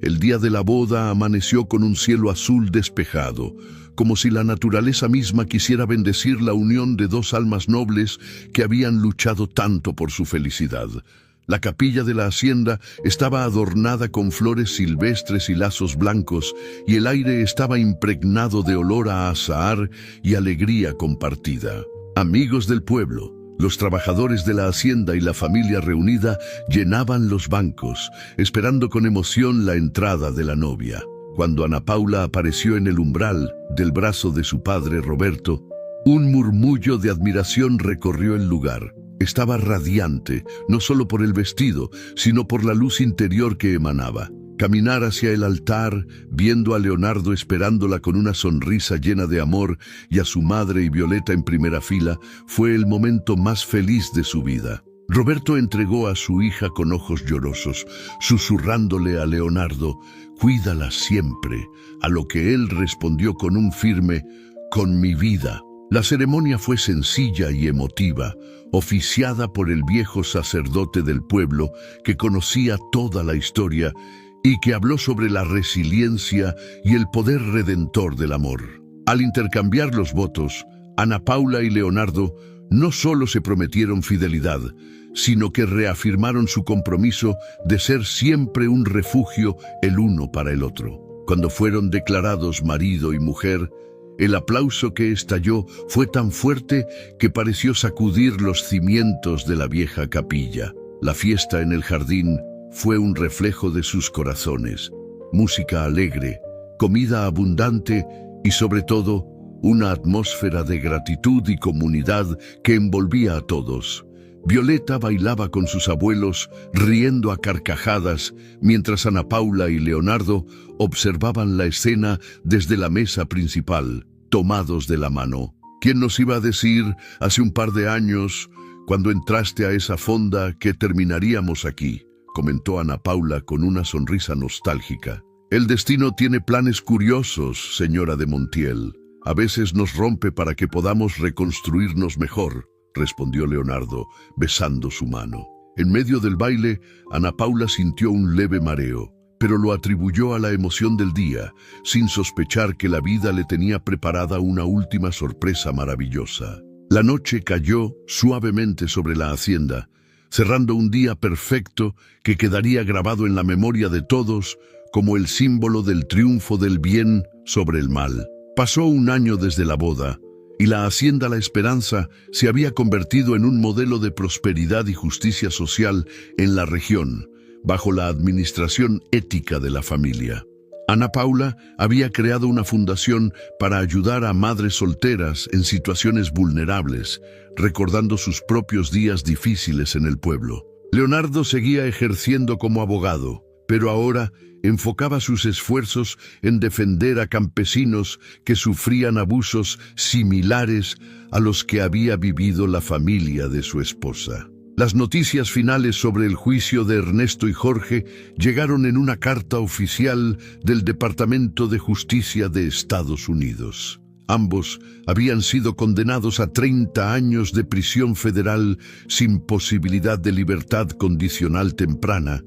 El día de la boda amaneció con un cielo azul despejado, como si la naturaleza misma quisiera bendecir la unión de dos almas nobles que habían luchado tanto por su felicidad. La capilla de la hacienda estaba adornada con flores silvestres y lazos blancos, y el aire estaba impregnado de olor a azahar y alegría compartida. Amigos del pueblo, los trabajadores de la hacienda y la familia reunida llenaban los bancos, esperando con emoción la entrada de la novia. Cuando Ana Paula apareció en el umbral del brazo de su padre Roberto, un murmullo de admiración recorrió el lugar. Estaba radiante, no solo por el vestido, sino por la luz interior que emanaba. Caminar hacia el altar, viendo a Leonardo esperándola con una sonrisa llena de amor y a su madre y Violeta en primera fila, fue el momento más feliz de su vida. Roberto entregó a su hija con ojos llorosos, susurrándole a Leonardo: «Cuídala siempre», a lo que él respondió con un firme: «Con mi vida». La ceremonia fue sencilla y emotiva, oficiada por el viejo sacerdote del pueblo que conocía toda la historia y que habló sobre la resiliencia y el poder redentor del amor. Al intercambiar los votos, Ana Paula y Leonardo no solo se prometieron fidelidad, sino que reafirmaron su compromiso de ser siempre un refugio el uno para el otro. Cuando fueron declarados marido y mujer, el aplauso que estalló fue tan fuerte que pareció sacudir los cimientos de la vieja capilla. La fiesta en el jardín fue un reflejo de sus corazones. Música alegre, comida abundante y sobre todo una atmósfera de gratitud y comunidad que envolvía a todos. Violeta bailaba con sus abuelos, riendo a carcajadas, mientras Ana Paula y Leonardo observaban la escena desde la mesa principal, tomados de la mano. ¿Quién nos iba a decir hace un par de años, cuando entraste a esa fonda, que terminaríamos aquí?, comentó Ana Paula con una sonrisa nostálgica. El destino tiene planes curiosos, señora de Montiel. A veces nos rompe para que podamos reconstruirnos mejor, respondió Leonardo, besando su mano. En medio del baile, Ana Paula sintió un leve mareo, pero lo atribuyó a la emoción del día, sin sospechar que la vida le tenía preparada una última sorpresa maravillosa. La noche cayó suavemente sobre la hacienda, cerrando un día perfecto que quedaría grabado en la memoria de todos como el símbolo del triunfo del bien sobre el mal. Pasó un año desde la boda, y la Hacienda La Esperanza se había convertido en un modelo de prosperidad y justicia social en la región, bajo la administración ética de la familia. Ana Paula había creado una fundación para ayudar a madres solteras en situaciones vulnerables, recordando sus propios días difíciles en el pueblo. Leonardo seguía ejerciendo como abogado, pero ahora enfocaba sus esfuerzos en defender a campesinos que sufrían abusos similares a los que había vivido la familia de su esposa. Las noticias finales sobre el juicio de Ernesto y Jorge llegaron en una carta oficial del Departamento de Justicia de Estados Unidos. Ambos habían sido condenados a 30 años de prisión federal sin posibilidad de libertad condicional temprana,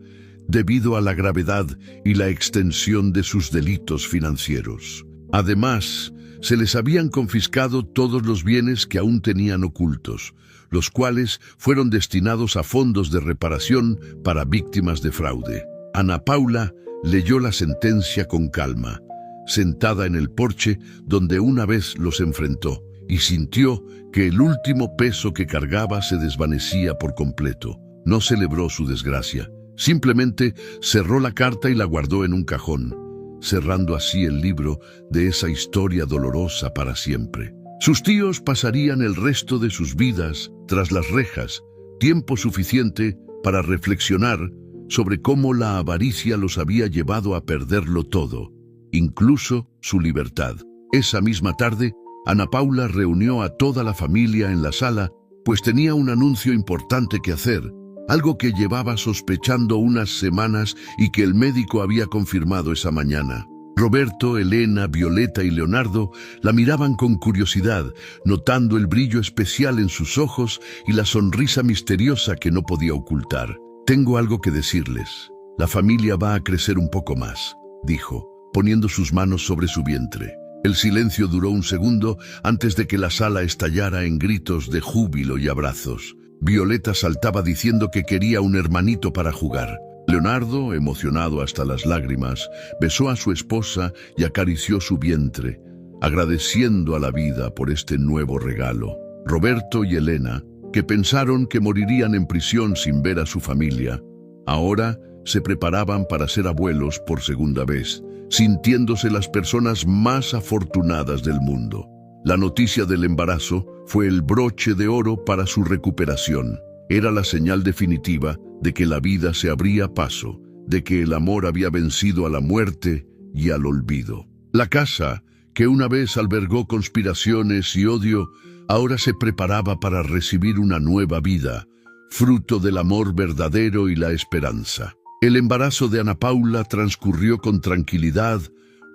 debido a la gravedad y la extensión de sus delitos financieros. Además, se les habían confiscado todos los bienes que aún tenían ocultos, los cuales fueron destinados a fondos de reparación para víctimas de fraude. Ana Paula leyó la sentencia con calma, sentada en el porche donde una vez los enfrentó, y sintió que el último peso que cargaba se desvanecía por completo. No celebró su desgracia, simplemente cerró la carta y la guardó en un cajón, cerrando así el libro de esa historia dolorosa para siempre. Sus tíos pasarían el resto de sus vidas tras las rejas, tiempo suficiente para reflexionar sobre cómo la avaricia los había llevado a perderlo todo, incluso su libertad. Esa misma tarde, Ana Paula reunió a toda la familia en la sala, pues tenía un anuncio importante que hacer, algo que llevaba sospechando unas semanas y que el médico había confirmado esa mañana. Roberto, Elena, Violeta y Leonardo la miraban con curiosidad, notando el brillo especial en sus ojos y la sonrisa misteriosa que no podía ocultar. «Tengo algo que decirles. La familia va a crecer un poco más», dijo, poniendo sus manos sobre su vientre. El silencio duró un segundo antes de que la sala estallara en gritos de júbilo y abrazos. Violeta saltaba diciendo que quería un hermanito para jugar. Leonardo, emocionado hasta las lágrimas, besó a su esposa y acarició su vientre, agradeciendo a la vida por este nuevo regalo. Roberto y Elena, que pensaron que morirían en prisión sin ver a su familia, ahora se preparaban para ser abuelos por segunda vez, sintiéndose las personas más afortunadas del mundo. La noticia del embarazo fue el broche de oro para su recuperación. Era la señal definitiva de que la vida se abría paso, de que el amor había vencido a la muerte y al olvido. La casa, que una vez albergó conspiraciones y odio, ahora se preparaba para recibir una nueva vida, fruto del amor verdadero y la esperanza. El embarazo de Ana Paula transcurrió con tranquilidad,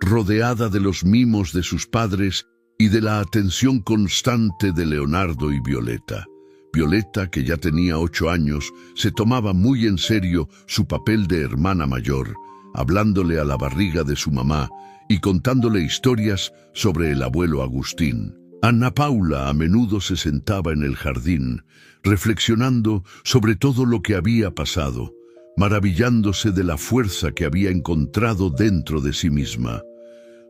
rodeada de los mimos de sus padres y de la atención constante de Leonardo y Violeta. Violeta, que ya tenía 8 años, se tomaba muy en serio su papel de hermana mayor, hablándole a la barriga de su mamá y contándole historias sobre el abuelo Agustín. Ana Paula a menudo se sentaba en el jardín, reflexionando sobre todo lo que había pasado, maravillándose de la fuerza que había encontrado dentro de sí misma.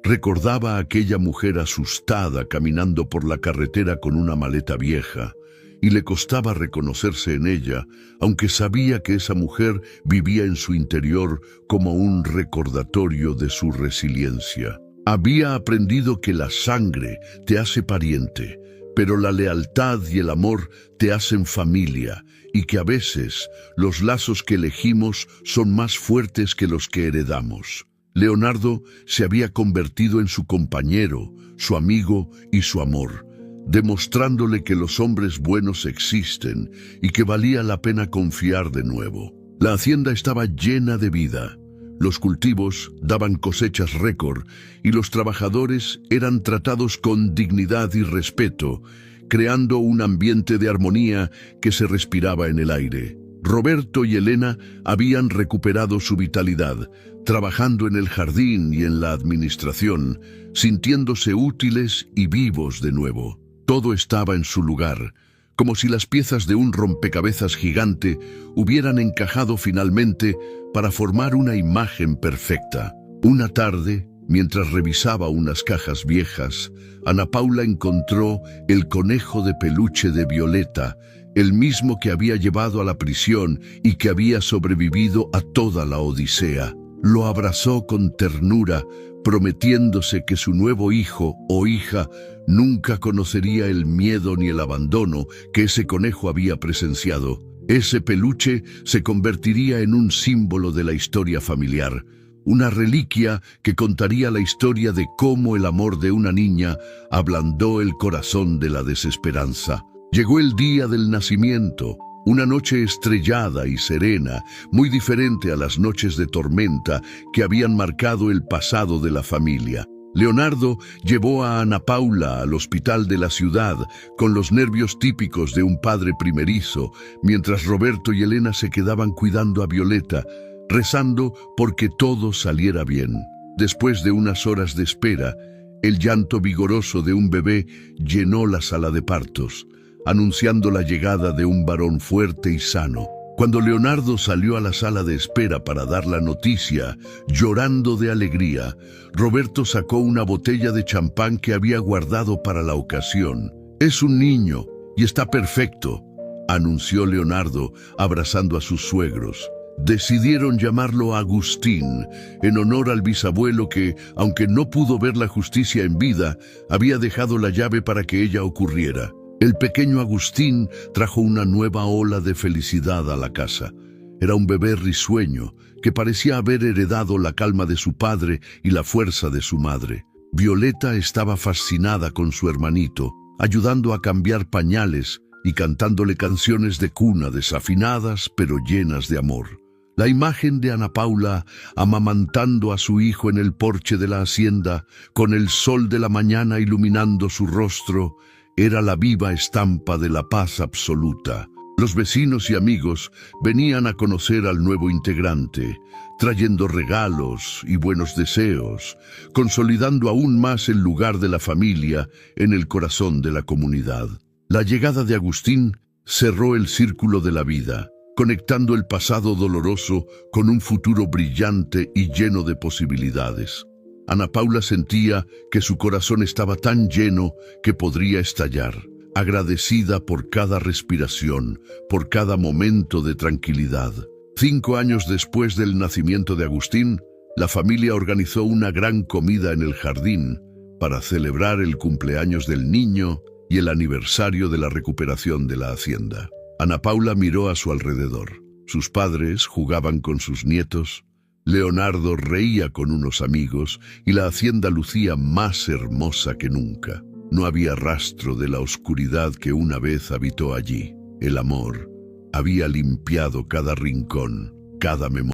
Recordaba a aquella mujer asustada caminando por la carretera con una maleta vieja, y le costaba reconocerse en ella, aunque sabía que esa mujer vivía en su interior como un recordatorio de su resiliencia. Había aprendido que la sangre te hace pariente, pero la lealtad y el amor te hacen familia, y que a veces los lazos que elegimos son más fuertes que los que heredamos. Leonardo se había convertido en su compañero, su amigo y su amor, demostrándole que los hombres buenos existen y que valía la pena confiar de nuevo. La hacienda estaba llena de vida. Los cultivos daban cosechas récord y los trabajadores eran tratados con dignidad y respeto, creando un ambiente de armonía que se respiraba en el aire. Roberto y Elena habían recuperado su vitalidad, trabajando en el jardín y en la administración, sintiéndose útiles y vivos de nuevo. Todo estaba en su lugar, como si las piezas de un rompecabezas gigante hubieran encajado finalmente para formar una imagen perfecta. Una tarde, mientras revisaba unas cajas viejas, Ana Paula encontró el conejo de peluche de Violeta, el mismo que había llevado a la prisión y que había sobrevivido a toda la odisea. Lo abrazó con ternura, prometiéndose que su nuevo hijo o hija nunca conocería el miedo ni el abandono que ese conejo había presenciado. Ese peluche se convertiría en un símbolo de la historia familiar, una reliquia que contaría la historia de cómo el amor de una niña ablandó el corazón de la desesperanza. Llegó el día del nacimiento, una noche estrellada y serena, muy diferente a las noches de tormenta que habían marcado el pasado de la familia. Leonardo llevó a Ana Paula al hospital de la ciudad con los nervios típicos de un padre primerizo, mientras Roberto y Elena se quedaban cuidando a Violeta, rezando porque todo saliera bien. Después de unas horas de espera, el llanto vigoroso de un bebé llenó la sala de partos, anunciando la llegada de un varón fuerte y sano. Cuando Leonardo salió a la sala de espera para dar la noticia, llorando de alegría, Roberto sacó una botella de champán que había guardado para la ocasión. «Es un niño y está perfecto», anunció Leonardo, abrazando a sus suegros. Decidieron llamarlo Agustín, en honor al bisabuelo que, aunque no pudo ver la justicia en vida, había dejado la llave para que ella ocurriera. El pequeño Agustín trajo una nueva ola de felicidad a la casa. Era un bebé risueño que parecía haber heredado la calma de su padre y la fuerza de su madre. Violeta estaba fascinada con su hermanito, ayudando a cambiar pañales y cantándole canciones de cuna desafinadas pero llenas de amor. La imagen de Ana Paula amamantando a su hijo en el porche de la hacienda, con el sol de la mañana iluminando su rostro, era la viva estampa de la paz absoluta. Los vecinos y amigos venían a conocer al nuevo integrante, trayendo regalos y buenos deseos, consolidando aún más el lugar de la familia en el corazón de la comunidad. La llegada de Agustín cerró el círculo de la vida, conectando el pasado doloroso con un futuro brillante y lleno de posibilidades. Ana Paula sentía que su corazón estaba tan lleno que podría estallar, agradecida por cada respiración, por cada momento de tranquilidad. 5 años después del nacimiento de Agustín, la familia organizó una gran comida en el jardín para celebrar el cumpleaños del niño y el aniversario de la recuperación de la hacienda. Ana Paula miró a su alrededor. Sus padres jugaban con sus nietos, Leonardo reía con unos amigos y la hacienda lucía más hermosa que nunca. No había rastro de la oscuridad que una vez habitó allí. El amor había limpiado cada rincón, cada memoria.